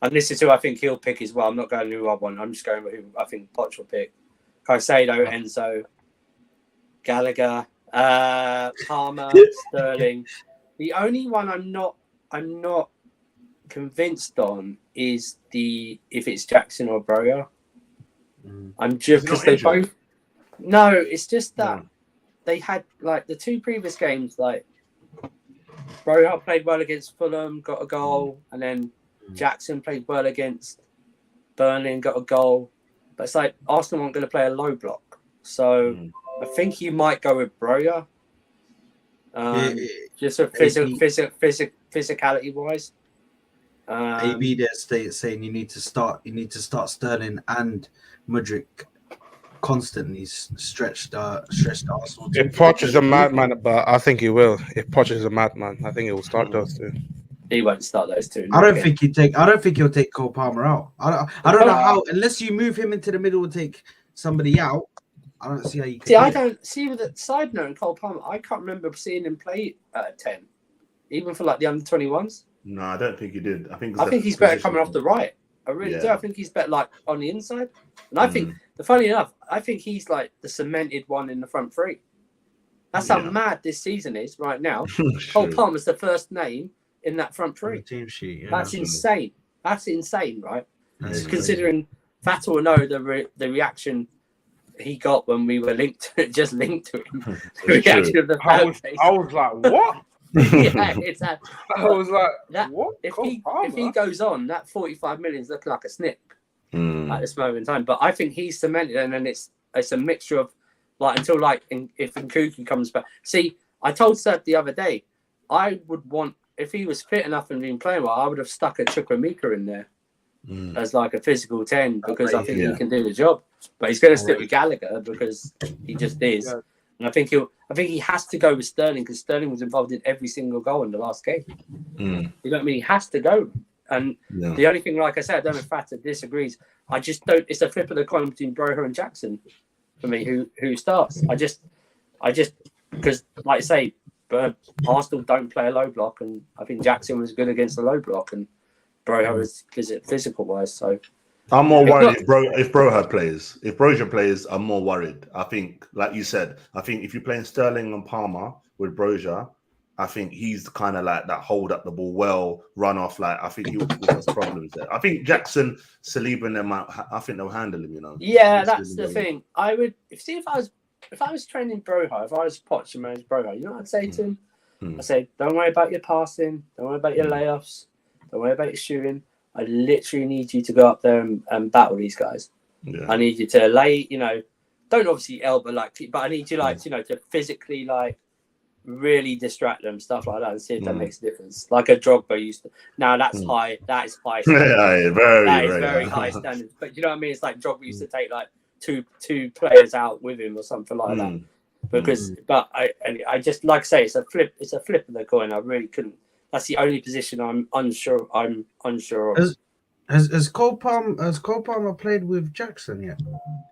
And this is who I think he'll pick as well. I'm not going with who I want. I'm just going with who I think Poch will pick. Caicedo, Enzo, Gallagher, Palmer, Sterling. The only one I'm not convinced on is if it's Jackson or Broja. I'm just because they both. No, it's just that they had like the 2 previous games. Like Broja played well against Fulham, got a goal, and then Jackson played well against Burnley and got a goal. But it's like Arsenal aren't going to play a low block, so I think you might go with Broja. Just for physicality wise. AB there saying you need to start Sterling and Mudryk constantly stretched Arsenal. If Poch is a madman, but I think he will. If Poch is a madman, I think he will start those 2. He won't start those 2. I don't think he'll take Cole Palmer out. I don't know how, unless you move him into the middle and take somebody out. I don't see how you can. I don't see with the side note in Cole Palmer. I can't remember seeing him play 10, even for like the under 21s. No, I don't think he did. I think he's better coming off the right. I really do. I think he's better like on the inside. And I think, funny enough, I think he's like the cemented one in the front 3. That's how mad this season is right now. Cole Palmer's the first name in that front 3. Team sheet. Yeah, that's insane. That's insane, right? Considering Fatal will know the reaction he got when we were linked to him. The reaction of the fan base. I was like, what? Yeah, it's that. I was like, what? If he goes on, that 45 million is looking like a snip at this moment in time. But I think he's cemented, and then it's a mixture of like until like if Nkuku comes back. See, I told Seb the other day, I would want if he was fit enough and been playing well, I would have stuck a Chukwuemeka in there as like a physical 10 because I think he can do the job. But he's going to stick with Gallagher because he just is. And I think he has to go with Sterling because Sterling was involved in every single goal in the last game. Mm. You know what I mean? He has to go. And the only thing, like I said, I don't know if Fata disagrees. I just don't. It's a flip of the coin between Broho and Jackson for me. Who starts? I just because, like I say, Arsenal don't play a low block, and I think Jackson was good against the low block, and Broho is physical wise. So I'm more worried if Broja plays. If Broja plays, I'm more worried. I think, like you said, I think if you're playing Sterling and Palmer with Broja, I think he's kind of like that hold up the ball well, run off. Like I think he'll cause us problems there. I think Jackson, Saliba, and them, I think they'll handle him. You know. Yeah, that's the thing. I would if I was training Broja, if I was Pochettino's Broja, you know what I'd say to him? I'd say, don't worry about your passing, don't worry about your layoffs, don't worry about your shooting. I literally need you to go up there and battle these guys. Yeah. I need you to lay, don't obviously elbow but I need you to physically really distract them, stuff like that, and see if that makes a difference. Like a Drogba used to. Now that's high. That is high standards. That is very high standards. But you know what I mean? It's like Drogba used to take like two players out with him or something like that. Because, but I just like I say, it's a flip. It's a flip of the coin. I really couldn't. That's the only position I'm unsure of. Has Cole Palmer played with Jackson yet?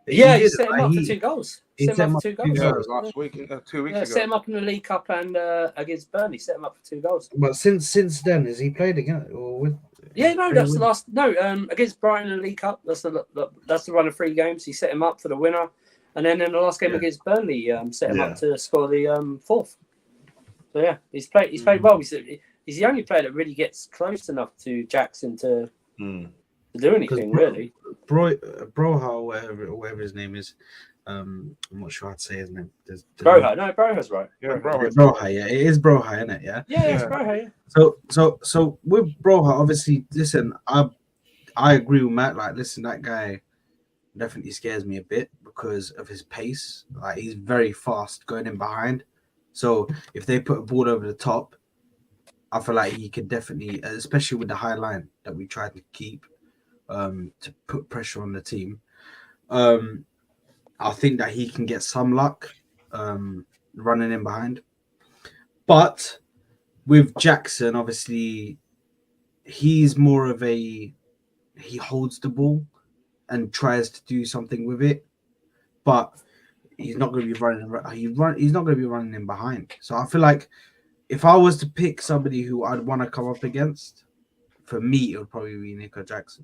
Yeah, he set him up for 2 goals. Set him up for 2 goals. Yeah, it was last week, 2 weeks ago. Set him up in the League Cup and against Burnley. Set him up for 2 goals. But since then, has he played again or with? Yeah, no, that's the last. No, against Brighton in the League Cup. That's the run of 3 games. He set him up for the winner, and then in the last game against Burnley, set him up to score the 4th. So yeah, he's played well. He's the only player that really gets close enough to Jackson to do anything really. Broha, whatever his name is, I'm not sure how to say his name. Broha's right. Yeah, Broha, yeah, it is Broha, isn't it? Yeah. Yeah, it's Broha. Yeah. So with Broha, obviously, listen, I agree with Matt. Like, listen, that guy definitely scares me a bit because of his pace. Like, he's very fast going in behind. So if they put a ball over the top, I feel like he could definitely, especially with the high line that we tried to keep, to put pressure on the team. I think that he can get some luck running in behind. But with Jackson, obviously, he's more of he holds the ball and tries to do something with it, but he's not going to be running. He's not going to be running in behind. So I feel like if I was to pick somebody who I'd want to come up against, for me, it would probably be Nico Jackson.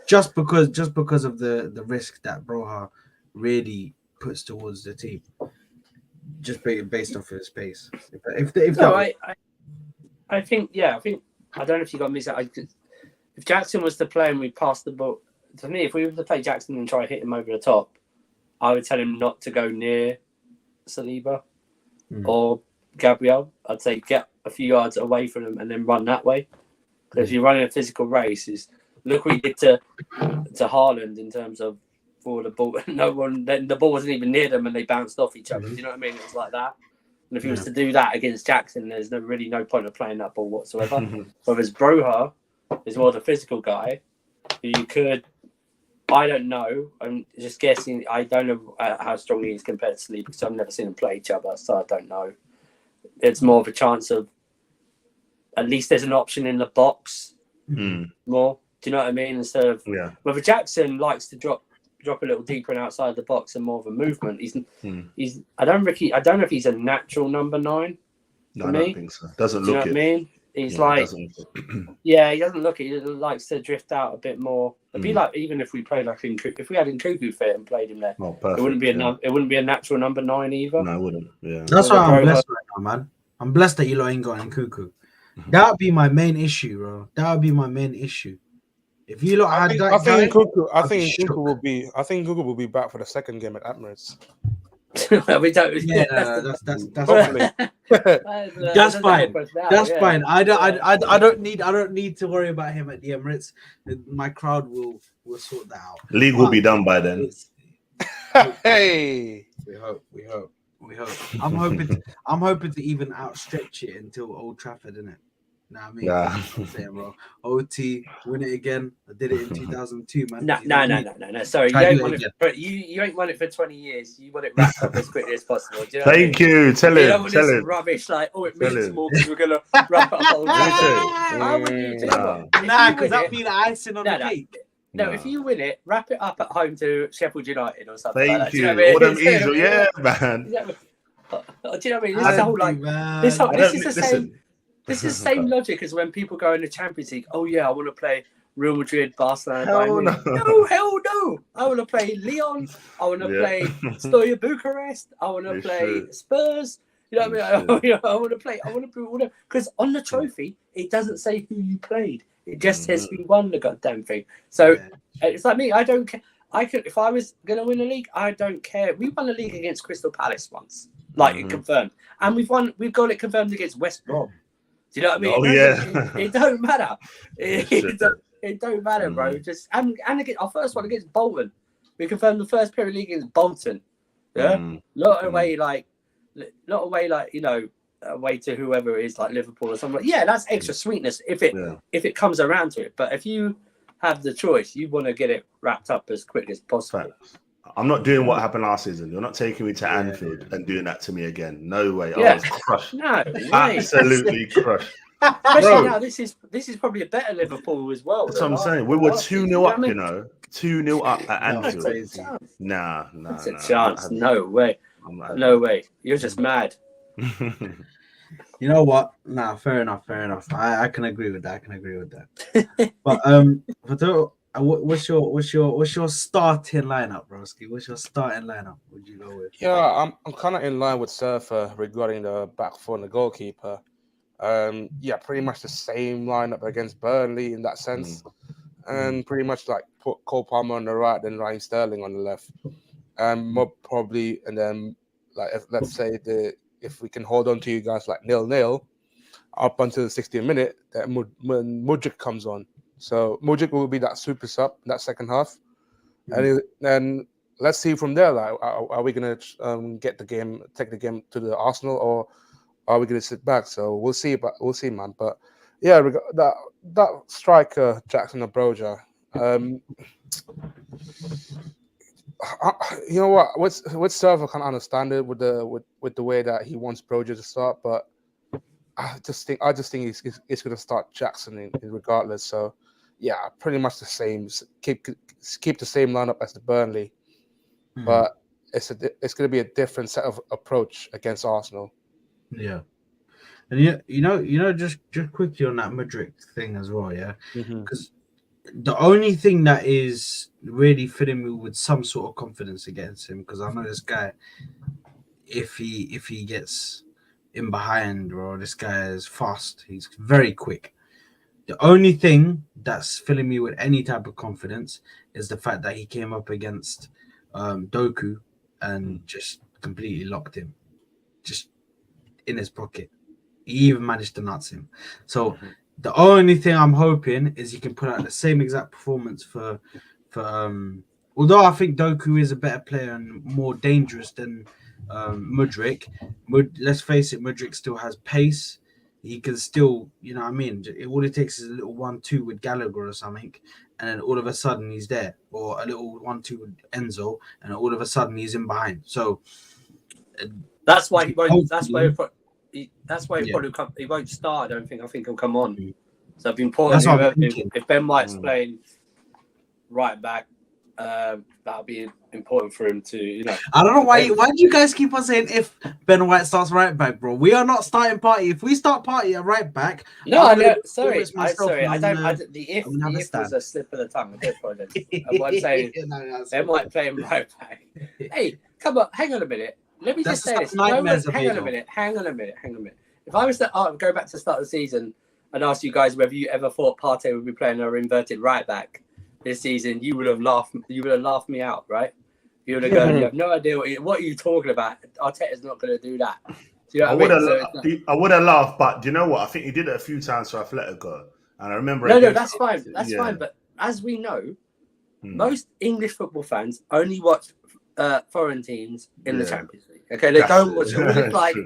Just because of the risk that Broha really puts towards the team, just based off of his pace. I think I don't know if you got me. If Jackson was to play and we passed the ball, to me, if we were to play Jackson and try to hit him over the top, I would tell him not to go near Saliba or Gabriel. I'd say get a few yards away from him and then run that way. Because if you're running a physical race, look what he did to Haaland in terms of for the ball. Then the ball wasn't even near them and they bounced off each other. Do you know what I mean? It was like that. And if he was to do that against Jackson, there's really no point of playing that ball whatsoever. Whereas Broha is more the physical guy who you could. I don't know. I'm just guessing. I don't know how strong he is compared to Saliba because I've never seen them play each other, so I don't know. It's more of a chance of at least there's an option in the box more. Do you know what I mean? Instead of whether Jackson likes to drop a little deeper and outside the box and more of a movement. He's I don't know if he's a natural number 9. No, I don't think so. Doesn't look it. You know what I mean? He's he doesn't look it. He likes to drift out a bit more. It'd be like even if we played if we had Nkuku fit and played him there, perfect, it wouldn't be a natural number 9 either. No, it wouldn't. Yeah, that's why I'm blessed right now, man. I'm blessed that you ain't got Nkuku. That would be my main issue, bro. That would be my main issue. If you I think Nkuku will be back for the second game at Emirates. We don't. Yeah, that's fine. That's fine. I don't need to worry about him at the Emirates. My crowd will sort that out. League will be done by then. Hey, we hope. I'm hoping to even outstretch it until Old Trafford, innit? Nah, I mean, Nah. I'm saying, bro. OT, win it again. I did it in 2002, man. No. Sorry, Try you to ain't do won it it. But you ain't won it for 20 years. You want it wrapped up as quickly as possible. Do you know what I mean? Thank you. Tell You don't him. want Tell this him. rubbish like, oh, it Tell means him. more because we're gonna wrap it up on Let me tell Tuesday. you. How would you? Do you know what? If Nah, you because win that'd it, be the icing on the no. cake. No, Nah. if you win it, wrap it up at home to Sheffield United or something like that. Thank Do you. know what I mean? All them Do you know easel. what I mean? Yeah, Do man. you know what I mean? This I is the whole Andy, like man. this whole I this don't is the listen. same. This is the same logic as when people go in the Champions League. Oh yeah, I want to play Real Madrid, Barcelona, Hell Bayern Munich. no. No, hell no. I want to play Lyon. I want to Yeah. play Stoya Bucharest. I want to It's play true. Spurs. You know what I It's mean? I want to play all them because on the trophy it doesn't say who you played. It just says who won the goddamn thing. So Yeah. it's like me. I don't care. I could if I was gonna win a league. I don't care. We won a league against Crystal Palace once, like confirmed, and we've got it confirmed against West Brom. Do you know what I mean? Oh, yeah. It don't matter. It's true. It don't matter, bro. Just and again, our first one against Bolton, we confirmed the first Premier League against Bolton. Yeah, not away like you know, away to whoever it is like Liverpool or something. Yeah, that's extra sweetness if it comes around to it. But if you have the choice, you want to get it wrapped up as quick as possible. Facts. I'm not doing what happened last season. You're not taking me to Anfield and doing that to me again. No way. I was crushed. No way. Absolutely crushed. Especially now, this is probably a better Liverpool as well. That's what I'm saying. We were 2-0 up, you know. 2-0 up at Anfield. Nah. That's a chance. No way. No way. You're just mad. You know what? Nah, fair enough. I can agree with that. But what's your starting lineup, Broski? What's your starting lineup? Would you go with? Yeah, I'm kind of in line with Surfer regarding the back four and the goalkeeper. Yeah, pretty much the same lineup against Burnley in that sense, and pretty much like put Cole Palmer on the right, then Raheem Sterling on the left, and more probably, and then like let's say if we can hold on to you guys like 0-0 up until the 60th minute, that when Mudryk comes on, so Mudryk will be that super sub in that second half, and then let's see from there. Like, are we gonna take the game to the Arsenal, or are we gonna sit back? So we'll see, man. But yeah, that striker Jackson Abroja, you know what? With Server, I can understand it with the way that he wants Broja to start, but I just think he's going to start Jackson in regardless. So yeah, pretty much the same. Keep the same lineup as the Burnley, but it's going to be a different set of approach against Arsenal. Yeah, and you know, just quickly on that Madrid thing as well, yeah, because the only thing that is really filling me with some sort of confidence against him, because I know this guy, if he gets in behind, bro, this guy is fast. He's very quick. The only thing that's filling me with any type of confidence is the fact that he came up against Doku and just completely locked him, just in his pocket. He even managed to nuts him. So the only thing I'm hoping is he can put out the same exact performance for although I think Doku is a better player and more dangerous than Mudryk. Let's face it, Mudryk still has pace. He can still, you know what I mean? All it takes is a little 1-2 with Gallagher or something, and then all of a sudden he's there. Or a little 1-2 with Enzo, and all of a sudden he's in behind. So that's why he won't. That's why he won't start. I don't think. I think he'll come on. So it'd be important if Ben White's playing right back. That'll be important for him to, you know. I don't know why do you guys keep on saying if Ben White starts right back, bro? We are not starting Party. If we start Party at right back, sorry. The if was a slip of the tongue. I apologize. I want to say Ben White playing right back. Hey, come on, hang on a minute. Let me just say this. Hang on a minute. If I was to go back to the start of the season and ask you guys whether you ever thought Partey would be playing an inverted right back this season, you would have laughed me out, right? You would have gone, you have no idea what are you talking about. Arteta's not going to do that. Do you know what I mean? I would have laughed, but do you know what? I think he did it a few times for Atletico, and I remember. No, that's fine. That's fine. But as we know, most English football fans only watch foreign teams in the Champions League. Okay, they don't watch it. It's like,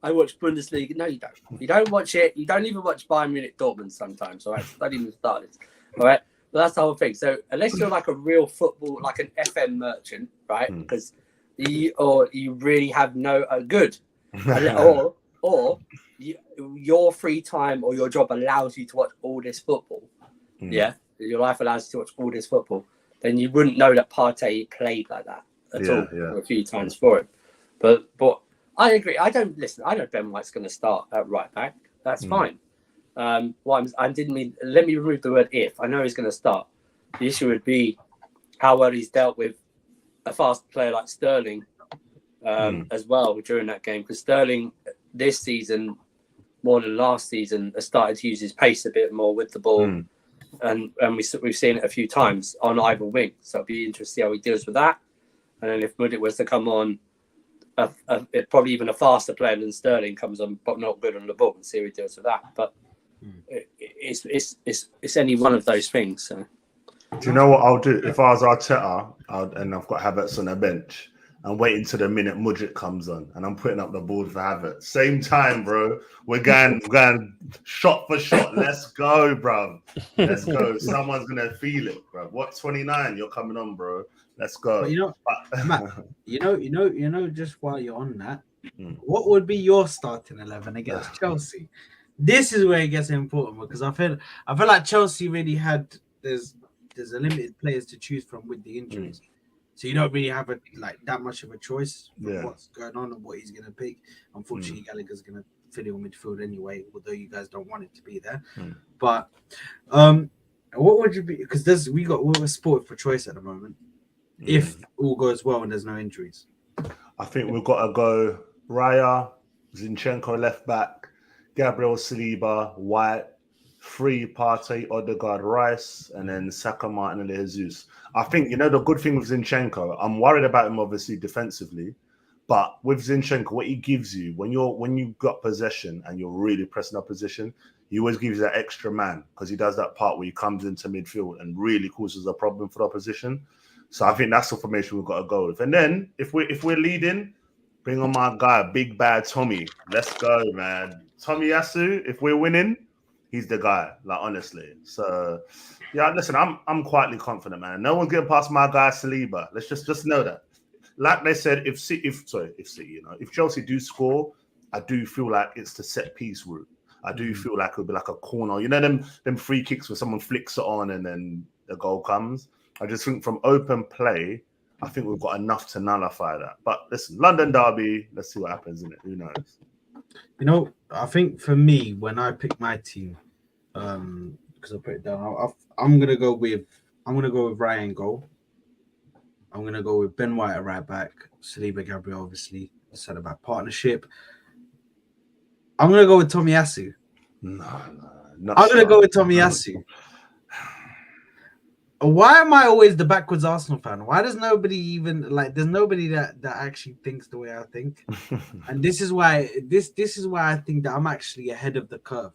I watch Bundesliga. No, you don't. You don't watch it. You don't even watch Bayern Munich Dortmund sometimes. All right, so don't even start it. All right, but that's the whole thing. So unless you're like a real football, like an FM merchant, right? Because you really have no good, or your free time or your job allows you to watch all this football. Yeah, your life allows you to watch all this football. Then you wouldn't know that Partey played like that at all a few times for him. But I agree. I don't know Ben White's going to start at right back. That's fine. I didn't mean. Let me remove the word if. I know he's going to start. The issue would be how well he's dealt with a fast player like Sterling as well during that game. Because Sterling this season, more than last season, has started to use his pace a bit more with the ball. And we've seen it a few times on either wing. So it'll be interesting to see how he deals with that. And then if Mudrik was to come on, probably even a faster player than Sterling comes on, but not good on the ball, and see how he deals with that. But it's any one of those things. So. Do you know what I'll do? If I was Arteta and I've got Havertz on the bench, I'm waiting till the minute Mudrik comes on and I'm putting up the board for Havertz. Same time, bro. We're going shot for shot. Let's go, bro. Let's go. Someone's going to feel it, bro. What, 29? You're coming on, bro. Let's go. But Matt, you know, just while you're on that, what would be your starting 11 against Chelsea? This is where it gets important because I feel like Chelsea really had there's a limited players to choose from with the injuries. So you don't really have that much of a choice for what's going on and what he's going to pick. Unfortunately, Gallagher's going to fill in midfield anyway, although you guys don't want it to be there. But what would you be? Because we're sport for choice at the moment. If all goes well and there's no injuries, I think we've got to go Raya, Zinchenko left back, Gabriel Saliba, White, Free, Partey, Odegaard, Rice, and then Saka, Martinelli, Jesus. I think, the good thing with Zinchenko, I'm worried about him obviously defensively, but with Zinchenko, what he gives you, when you've got possession and you're really pressing up position, he always gives you that extra man because he does that part where he comes into midfield and really causes a problem for the opposition. So I think that's the formation we've got to go with. And then if we're leading, bring on my guy, big bad Tommy. Let's go, man. Tommy Yasu, if we're winning, he's the guy, honestly. So, yeah, listen, I'm quietly confident, man. No one's getting past my guy Saliba. Let's just know that. Like they said, if Chelsea do score, I do feel like it's the set piece route. I do feel like it'll be like a corner. Them free kicks where someone flicks it on and then the goal comes. I just think from open play, I think we've got enough to nullify that. But listen, London derby, let's see what happens in it. Who knows? I think for me, when I pick my team, because I put it down, I'm gonna go with Ryan goal. I'm gonna go with Ben White at right back, Saliba, Gabriel, obviously. I said about partnership. I'm gonna go with Tomiyasu. No. I'm gonna go with Tomiyasu. Why am I always the backwards Arsenal fan? Why does nobody even there's nobody that actually thinks the way I think? And this is why I think that I'm actually ahead of the curve.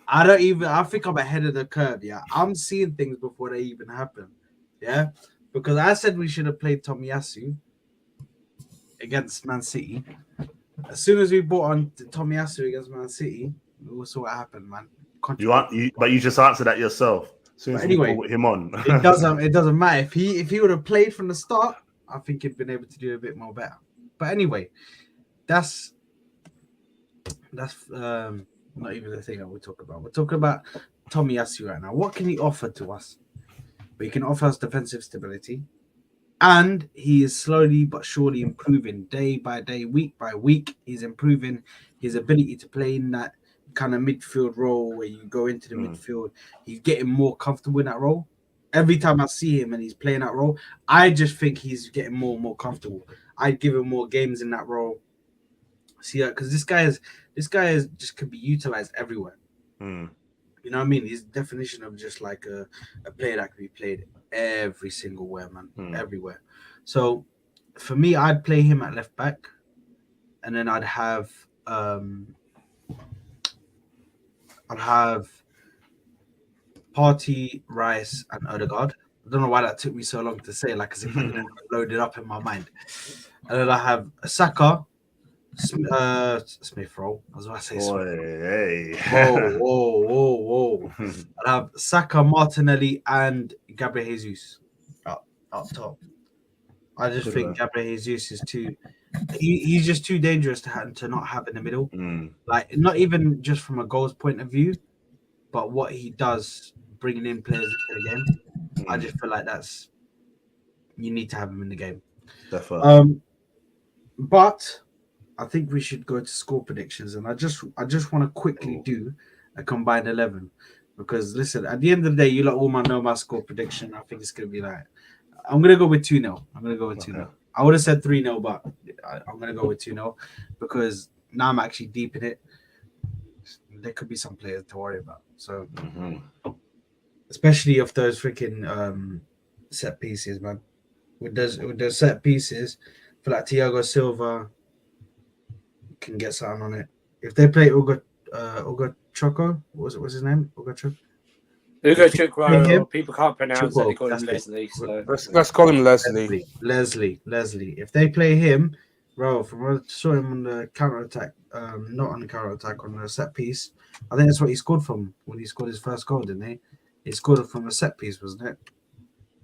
I think I'm ahead of the curve, yeah. I'm seeing things before they even happen. Yeah. Because I said we should have played Tomiyasu against Man City. As soon as we brought on Tomiyasu against Man City, we saw what happened, man. But you just answered that yourself. But anyway, put him on. it doesn't matter. If he would have played from the start, I think he'd been able to do a bit more better. But anyway, that's not even the thing that we're talking about. We're talking about Tomiyasu right now. What can he offer to us? But he can offer us defensive stability. And he is slowly but surely improving day by day, week by week. He's improving his ability to play in that kind of midfield role where you go into the midfield. He's getting more comfortable in that role. Every time I see him and he's playing that role, I just think he's getting more and more comfortable. I'd give him more games in that role. See that? Because this guy is just could be utilized everywhere. You know what I mean? His definition of just like a player that could be played every single where, man. Everywhere. So for me, I'd play him at left back, and then I'd have Partey, Rice, and Odegaard. I don't know why that took me so long to say, as if I didn't load it up in my mind. And then I have Saka, Smith Rowe. I was about to say Boy, Smith. hey. Whoa. I have Saka, Martinelli, and Gabriel Jesus up top. I just Good think one. Gabriel Jesus is too. He's just too dangerous to not have in the middle. Mm. Like not even just from a goals point of view, but what he does bringing in players into the game. I just feel like that's you need to have him in the game. Definitely. But I think we should go to score predictions, and I just want to quickly do a combined 11 because listen, at the end of the day, you lot all know my score prediction. I think it's gonna be like I'm gonna go with 2-0. I'm gonna go with 2-0. Okay. I would have said 3-0, but I'm gonna go with 2-0 because now I'm actually deep in it. There could be some players to worry about. So especially if those freaking set pieces, man. With those set pieces, I feel like Thiago Silva can get something on it. If they play Ugo Choco, what's his name? Ugo Choco. Ugo Chukwu, people can't pronounce it. They call him That's Leslie. it. So Let's call him Leslie. Leslie. If they play him, bro, from what I saw him on the counter attack, not on the counter attack, on the set piece. I think that's what he scored from when he scored his first goal, didn't he? He scored it from a set piece, wasn't it?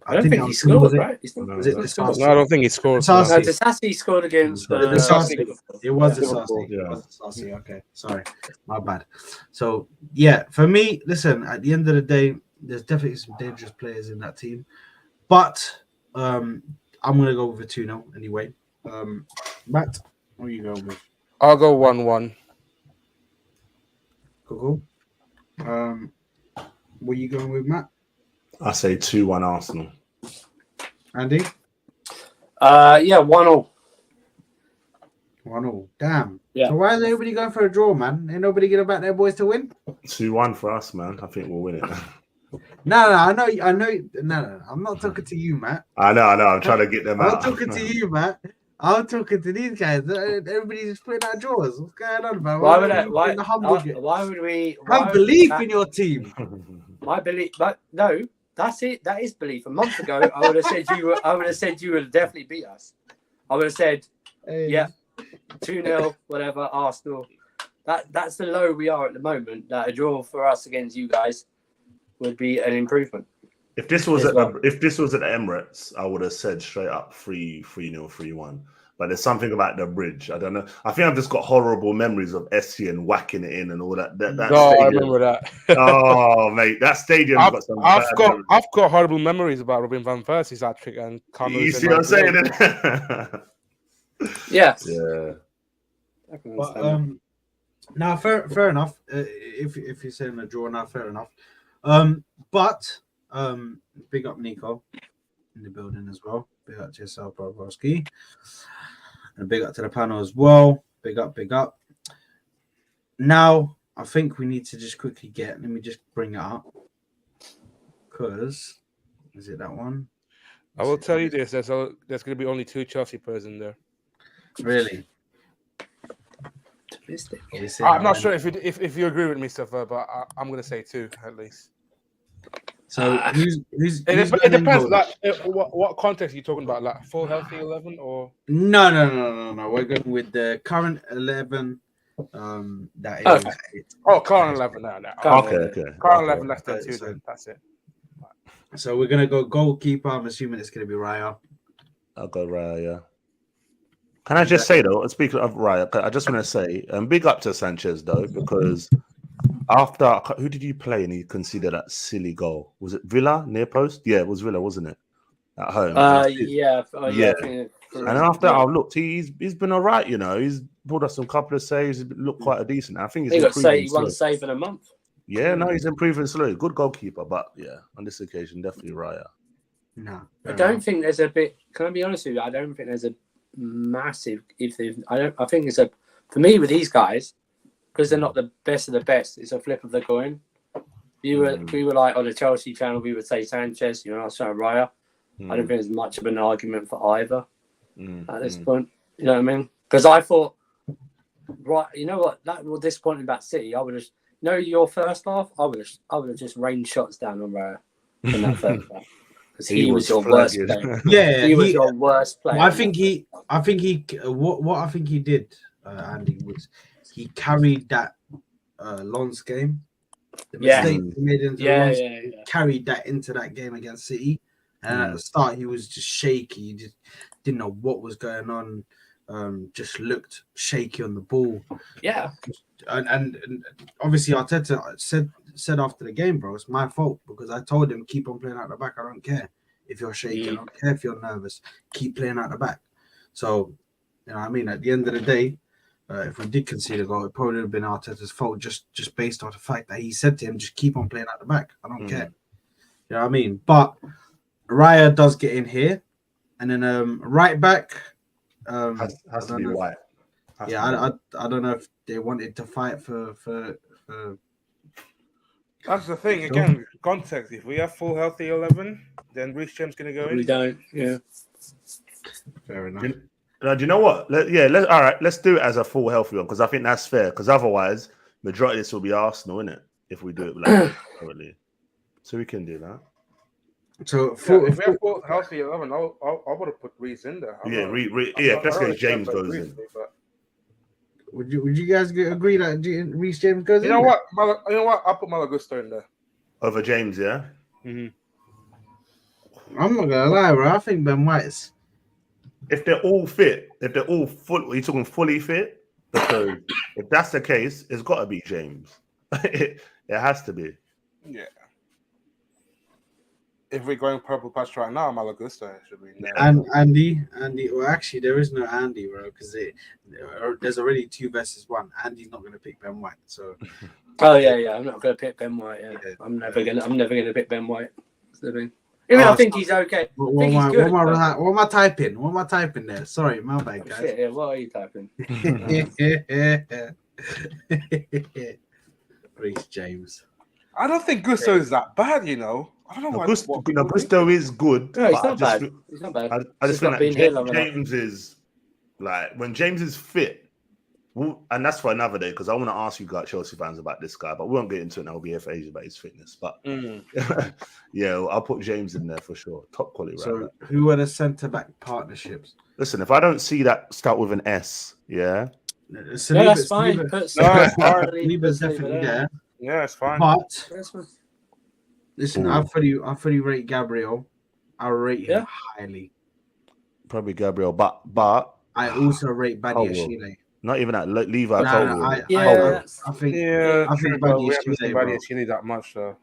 I don't think he scored, right? Was it Disasi? No, I don't think he scored. Disasi. No, Disasi scored against Disasi. It was Liverpool. Disasi. It was Disasi. Okay, sorry, my bad. So yeah, for me, listen. At the end of the day, there's definitely some dangerous players in that team, but I'm gonna go with a 2-0 anyway. Matt, what are you going with? I'll go 1-1. Cool. What are you going with, Matt? I say 2-1 Arsenal. Andy? Yeah, 1-0. 1-0. Damn. Yeah. So why is everybody going for a draw, man? Ain't nobody gonna back their boys to win? 2-1 for us, man. I think we'll win it. No, I know. No, I'm not talking to you, Matt. I know. I'm trying to get them I'm out. talking to you, Matt. I'm talking to these guys. Everybody's just putting out draws. What's going on, man? Why would we? Have belief in your team. My belief, but no, that's it. That is belief. A month ago, I would have said you would definitely beat us. I would have said, yeah, 2-0, whatever, Arsenal. That's the low we are at the moment. That a draw for us against you guys would be an improvement. If this was at Emirates, I would have said straight up 3-0, 3-1. But there's something about the bridge. I don't know. I think I've just got horrible memories of Essien whacking it in and all that. I remember that. Oh, mate, that stadium got some. I've got horrible memories about Robin van Persie's hat-trick and You see what I'm saying? Yes. Yeah. But, now, fair enough. If you're saying a draw, now fair enough. But big up Nico in the building as well. Big up to yourself, Bobrovsky. And big up to the panel as well. Big up. Now, I think we need to just quickly let me just bring it up. Because, is it that one? I will tell you this: there's going to be only 2 Chelsea players in there. Really? I'm not sure if you agree with me, Safa, but I'm going to say 2 at least. So it depends. Like, what context are you talking about? Like full healthy 11 or? No. We're going with the current 11. That is. Okay. Current 11. No. Okay. Current 11 less than 2. Then that's it. So we're gonna go goalkeeper. I'm assuming it's gonna be Raya. I'll go Raya. Yeah. Can I just say though? Speaking of Raya, I just want to say, big up to Sanchez though, because after who did you play and he conceded that silly goal? Was it Villa near post? Yeah, it was Villa, wasn't it? At home. Yeah. And after I looked, he's been all right. You know, he's pulled us some couple of saves. He looked quite decent. I think he got one save in a month. Yeah, no, he's improving slowly. Good goalkeeper, but yeah, on this occasion, definitely Raya. No, I don't think there's a bit. Can I be honest with you? I don't think there's a massive. I think it's for me with these guys, because they're not the best of the best. It's a flip of the coin. We were like on the Chelsea channel. We would say Sanchez. I was saying Raya. I don't think there's much of an argument for either at this point. You know what I mean? Because I thought, right, you know what? That was disappointing about City. I would have. Your first half, I would have just rained shots down on Raya in that first half because he was your worst player. Yeah, he was your worst player. I think he. What I think he did Andy, was he carried that Lens game. The Yeah. mistake he made into Yeah, Lens, yeah, he yeah. carried that into that game against City. And at the start, he was just shaky. He just didn't know what was going on. Just looked shaky on the ball. Yeah. And obviously Arteta said after the game, bro, it's my fault because I told him keep on playing out the back. I don't care if you're shaky. I don't care if you're nervous. Keep playing out the back. So, you know what I mean? At the end of the day, if we did concede a goal, it probably would have been Arteta's fault just based on the fact that he said to him, just keep on playing out the back. I don't care. You know what I mean? But Raya does get in here. And then right back has to be White. I don't know if they wanted to fight for That's the thing. Again, context. If we have full healthy 11, then Reece James going to go in. We don't. Yeah. Fair enough. Do you know what? All right. Let's do it as a full healthy one because I think that's fair. Because otherwise, majority of this will be Arsenal, innit? If we do it like currently, so we can do that. So if we have full healthy 11, I would have put Reece in there. Let's go. James goes in. Would you guys agree that Reece James goes in? You know what? I'll put Malagusto in there over James. Yeah. Mm-hmm. I'm not gonna lie, bro. I think Ben White's. If they're all fit, if they're all full, are you talking fully fit? Because if that's the case, it's got to be James. It has to be. Yeah. If we're going purple patch right now, Malagusto should be in there. And Andy. Well, actually, there is no Andy, bro, because there's already 2 versus 1. Andy's not gonna pick Ben White, so. Oh yeah. I'm not gonna pick Ben White. Yeah. I'm never gonna pick Ben White. That's the thing. I think he's okay. What am I typing? What am I typing there? Sorry, my bad, guys. Shit, yeah, what are you typing? Reece James. I don't think Gusto is that bad, you know. I don't know why. Gusto is good. No, he's not bad. He's not bad. I just think that James is like when James is fit. And that's for another day because I want to ask you guys, Chelsea fans, about this guy, but we won't get into it now. We'll be here for ages about his fitness. But yeah, I'll put James in there for sure. Top quality. So, who are the centre back partnerships? Listen, if I don't see that start with an S, yeah. So that's fine. Saliba's definitely there. Yeah, it's fine. But listen, I fully rate Gabriel. I rate him highly. Probably Gabriel, but I also rate Badiashile. Not even that. Levi. I think Badiashile that much though.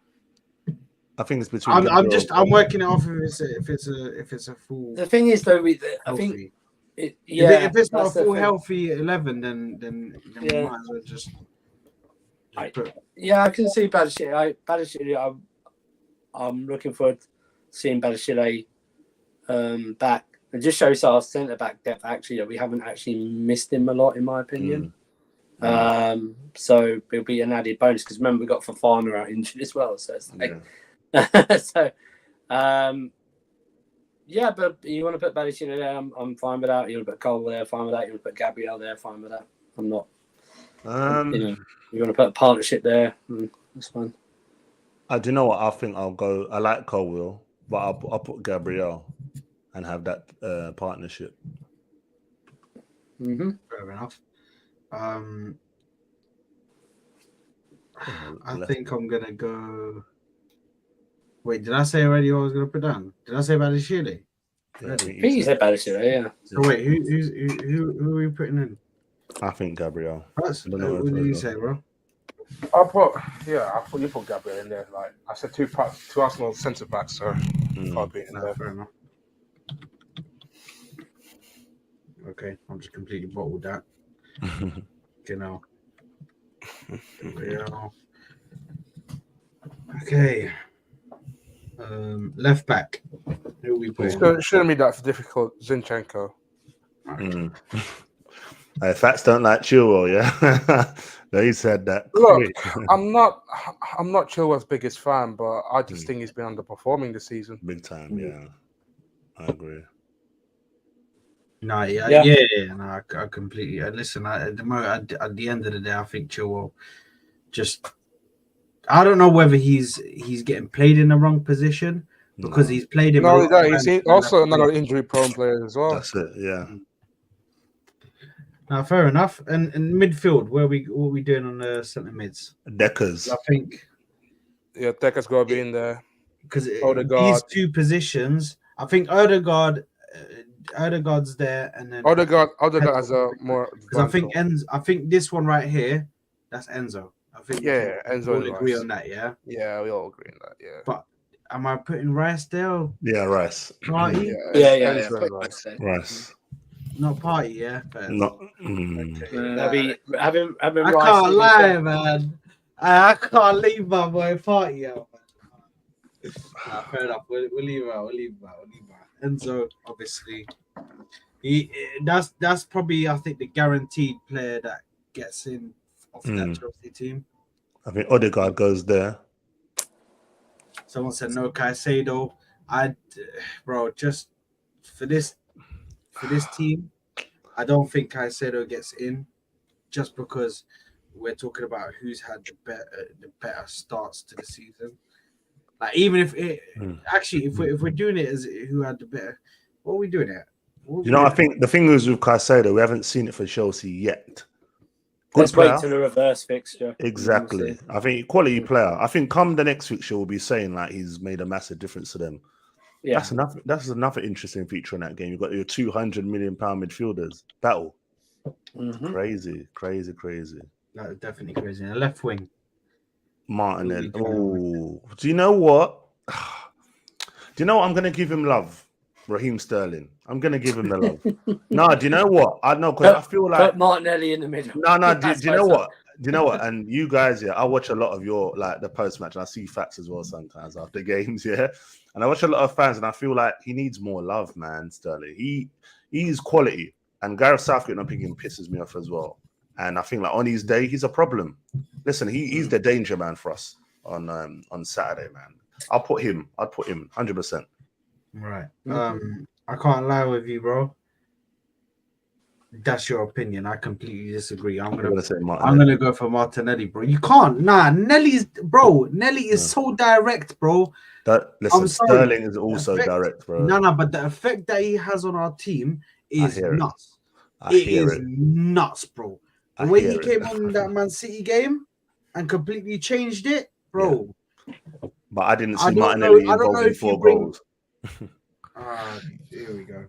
I think it's between. I'm working it off if it's a full. The thing is though, I think if it's not a full healthy 11, then we might as well just. I can see Badiashile. I'm looking forward to seeing Badiashile back. It just shows our centre back depth actually that we haven't actually missed him a lot, in my opinion. So it'll be an added bonus because remember we got Fofana out injured as well. So it's like, but you want to put Badiashile there, I'm fine with that. You want to put Cole there, fine with that. You want to put Gabriel there, fine with that. I'm not. You want to put a partnership there, that's fine. I do know what I think. I'll go. I like Colwell, but I'll put Gabriel and have that partnership. Fair enough. I think I'm gonna go. Wait, did I say already what I was gonna put down? Did I say Badiashile? Yeah, I think you said Badiashile, yeah. So wait, who are we putting in? I think Gabriel. What did you say, bro? You put Gabriel in there. Like I said, two Arsenal centre backs, so I'll be in there. Fair enough. Okay, I'm just completely bottled that. Genau. Okay. Left back. Who are we putting? Shouldn't be that difficult. Zinchenko. Fats don't like Chilwell, yeah. They said that. Look, I'm not Chilwell's biggest fan, but I just think he's been underperforming this season. Big time, yeah. I agree. No, I completely. Listen, at the end of the day, I think Chilwell just. I don't know whether he's getting played in the wrong position because he's played him. No, he's also another injury-prone player as well. That's it, yeah. Now, fair enough. And midfield, what we doing on the centre mids? Deckers. I think Yeah, Decker's got to be in there. because Odegaard. these two positions, I think Odegaard's there, and then Odegaard has a more. because I think this one right here, that's Enzo. I think Yeah, Enzo we'll and agree Rice. on that. Yeah. Yeah, we all agree on that. Yeah. But am I putting Rice there? Yeah, Rice. Party? Yeah. Enzo and Rice. Rice. Not party, yeah. Fair. Not. Maybe having I Rice can't in lie, there. man. I can't leave my boy party out. Man. Nah, fair enough. We'll leave it out. We'll leave it out. Enzo, obviously, that's probably I think the guaranteed player that gets in off that Chelsea team. I think Odegaard goes there. Someone said no Caicedo. Bro, just for this team, I don't think Caicedo gets in, just because we're talking about who's had the better starts to the season. Like even if if we're doing it as who had the better, what are we doing it? I think the thing is with Caicedo, we haven't seen it for Chelsea yet. Let's wait till the reverse fixture. Exactly. I think quality player. I think come the next fixture, we'll be saying like he's made a massive difference to them. Yeah. That's another interesting feature in that game. You've got your £200 million midfielders battle. Crazy. That's definitely crazy. And a left wing. Martinelli. Oh, do you know what? I'm going to give him love? Raheem Sterling. I'm going to give him the love. No, do you know what? I know because I feel like put Martinelli in the middle. No. Do you know what? Do you know what? And you guys, I watch a lot of your the post match, and I see facts as well sometimes after games, And I watch a lot of fans, and I feel like he needs more love, man. Sterling. He's quality, and Gareth Southgate not picking pisses me off as well. And I think like on his day, he's a problem. Listen, he's the danger man for us on Saturday, man. I'd put him 100%. Right. I can't lie with you, bro. That's your opinion. I completely disagree. I'm gonna go for Martinelli, bro. You can't. Nah, Nelly is so direct, bro. Sterling is also direct, bro. No, but the effect that he has on our team is nuts. It is nuts, bro. The way he came on in that Man City game and completely changed it, bro. Yeah. But I didn't see Martinelli involved in 4 goals. Here we go.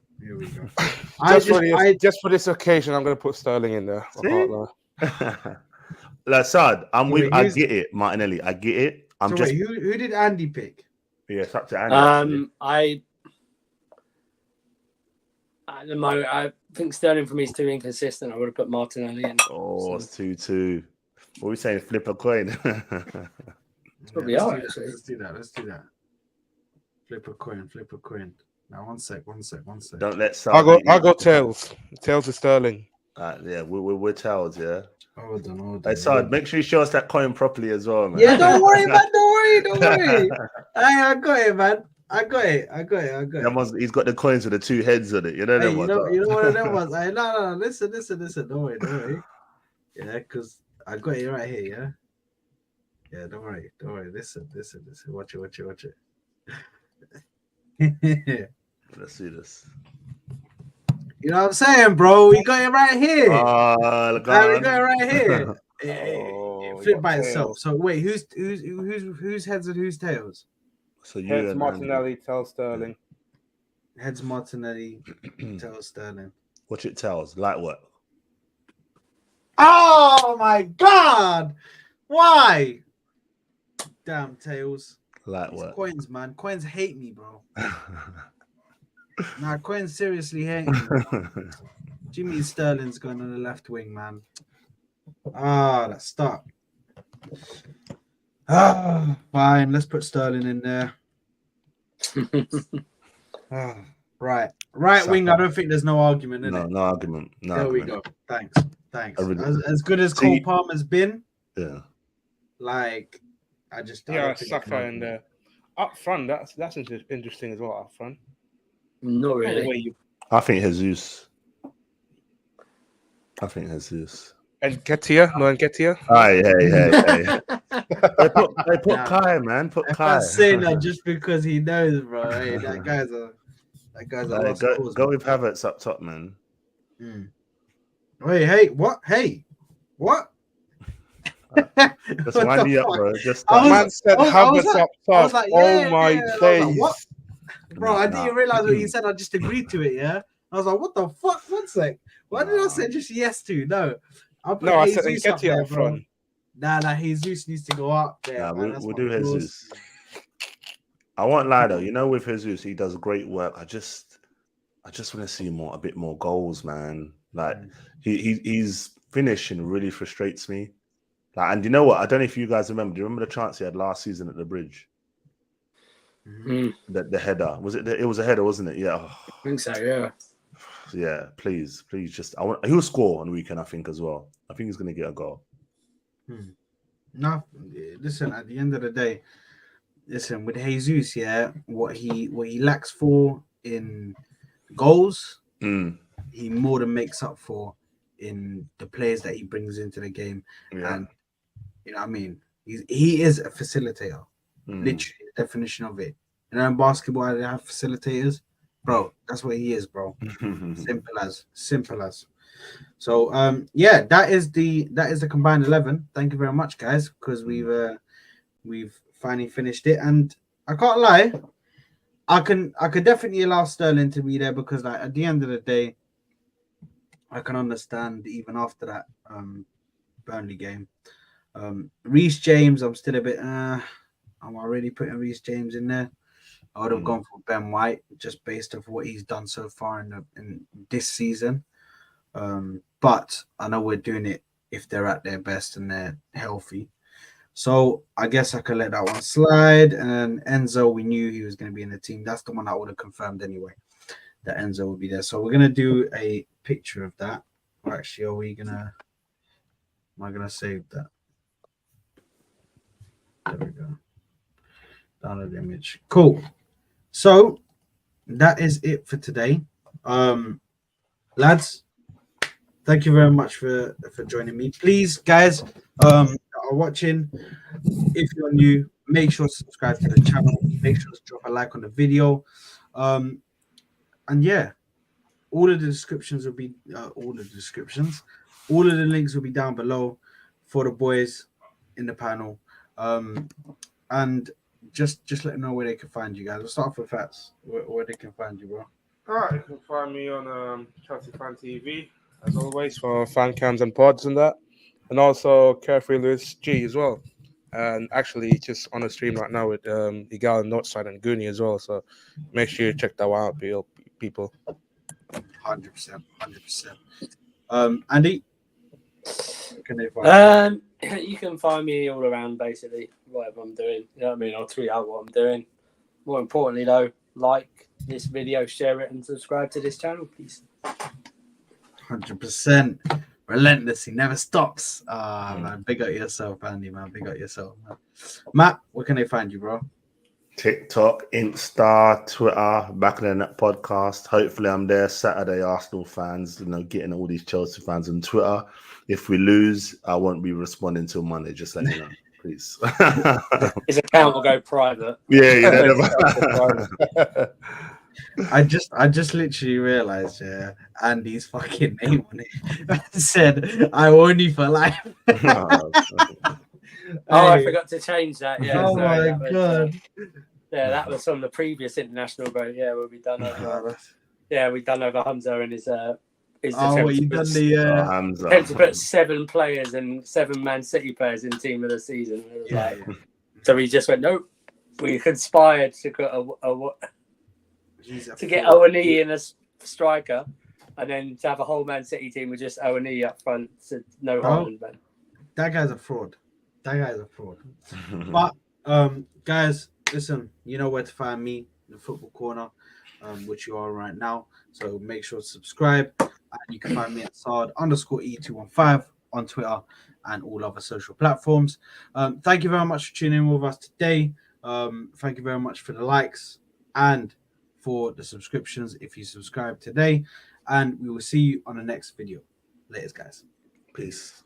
Just for this occasion, I'm going to put Sterling in there. Lassad, I get it, Martinelli. I get it. Who did Andy pick? Yeah, it's up to Andy. At the moment, I think Sterling for me is too inconsistent. I would have put Martinelli in. Oh, it's 2-2. What are we saying? Flip a coin. It's probably alright. Let's do that. Flip a coin. Now, one sec. Don't let I got tails. Tails is Sterling. Yeah, we're tails, yeah. Hold on. Hey, Sard, make sure you show us that coin properly as well, man. Yeah, don't worry, man. Don't worry. I got it, man. I got it. He's got the coins with the 2 heads on it. You know them ones. You know one of them ones. No. Listen. Don't worry. Yeah, because I got it right here. Yeah, don't worry. Listen. Watch it. Let's see this. You know what I'm saying, bro? We got it right here. We got it right here. It flipped by itself. So wait, who's heads and who's tails? So you Heads Martinelli, tails Sterling. Heads Martinelli, tails Sterling. Watch it, tails. Light work. Oh my god! Why? Damn tails. Light work. Coins, man. Coins hate me, bro. Nah, Coins seriously hate me. Jimmy Sterling's going on the left wing, man. Let's start. Fine. Let's put Sterling in there. Right wing. I don't think there's no argument in it. No argument. There we go. Thanks. As good as Cole Palmer's been. Yeah. Like, I Saka in there. Up front, that's interesting as well. Up front. Not really. I think Jesus. And Nketiah? No, Nketiah? Hey. They put Kai, man. Put Kai. I'm saying that just because he knows, bro. Hey, that guy's a go with Havertz up top, man. Wait, hey, what? Hey, what? Just What wind the me up, fuck? bro. Just I was- Man said I was Havertz like- up I was top. like, Oh yeah. my I was like, days. what? Bro, I didn't realize what he said. I just agreed to it. Yeah, I was like, what the fuck? 1 sec. Why did I say just yes to? No, I'll put No, I said Jesus up Nketiah there, up bro. front. Nah, Jesus needs to go up there. Nah, Man. That's we'll my do bros. Jesus. I won't lie though, with Jesus, he does great work. I just want to see a bit more goals, man. Like he's finishing really frustrates me. Like, and you know what? I don't know if you guys remember. Do you remember the chance he had last season at the bridge? The header was it? It was a header, wasn't it? Yeah. I think so. Yeah. Yeah. Please, just. He'll score on the weekend. I think as well. I think he's gonna get a goal. No, listen. At the end of the day, listen with Jesus. Yeah, what he lacks for in goals, he more than makes up for in the players that he brings into the game. Yeah. And you know what I mean? He is a facilitator. Literally the definition of it. You know, in basketball they have facilitators. Bro, that's what he is, bro. Simple as. So yeah, that is the combined 11. Thank you very much, guys, because we've finally finished it. And I can't lie, I could definitely allow Sterling to be there because like at the end of the day, I can understand even after that Burnley game. Reece James, I'm still a bit am I really putting Reece James in there? I would have gone for Ben White just based off what he's done so far in this season. But I know we're doing it if they're at their best and they're healthy. So I guess I could let that one slide. And Enzo, we knew he was going to be in the team. That's the one I would have confirmed anyway, that Enzo would be there. So we're going to do a picture of that. Or actually, am I going to save that? There we go. Download image. Cool. So that is it for today. Lads, thank you very much for joining me. Please, guys, that are watching, if you're new, make sure to subscribe to the channel. Make sure to drop a like on the video. And yeah, all of the descriptions will be all of the links will be down below for the boys in the panel. And just let them know where they can find you guys. We'll start off with Fats. Where they can find you, bro. All right, you can find me on Chelsea Fan TV as always for fan cams and pods and that, and also Carefree Lewis G as well. And actually, just on a stream right now with Igal and Northside and Goonie as well. So make sure you check that one out, people. 100%. Andy, where can they find you? You can find me all around basically whatever I'm doing. You know what I mean? I'll tweet out what I'm doing. More importantly, though, like this video, share it, and subscribe to this channel, please. 100%. Relentless. He never stops. Man, big up yourself, Andy, man. Big up yourself, man. Matt, where can they find you, bro? TikTok, Insta, Twitter, Back in the Net podcast. Hopefully, I'm there Saturday. Arsenal fans, getting all these Chelsea fans on Twitter. If we lose, I won't be responding till Monday. Just let you know, please. His account will go private. Yeah. I just literally realized, Andy's fucking name on it. It said, "I own you for life." I forgot to change that. Yeah. Oh sorry, my god. That was from the previous international vote. Yeah, where we done over. We done over Hamza and his what you done the Hamza. attempt to put 7 players and 7 Man City players in team of the season. It was so we just went, nope. We conspired to get O&E in a striker, and then to have a whole Man City team with just O&E up front. So no Haaland, man. That guy's a fraud. But guys, listen, you know where to find me, the Football Corner, which you are right now. So make sure to subscribe. You can find me at Sard_E215 on Twitter and all other social platforms. Thank you very much for tuning in with us today. Thank you very much for the likes and for the subscriptions if you subscribe today. And we will see you on the next video. Later, guys. Peace.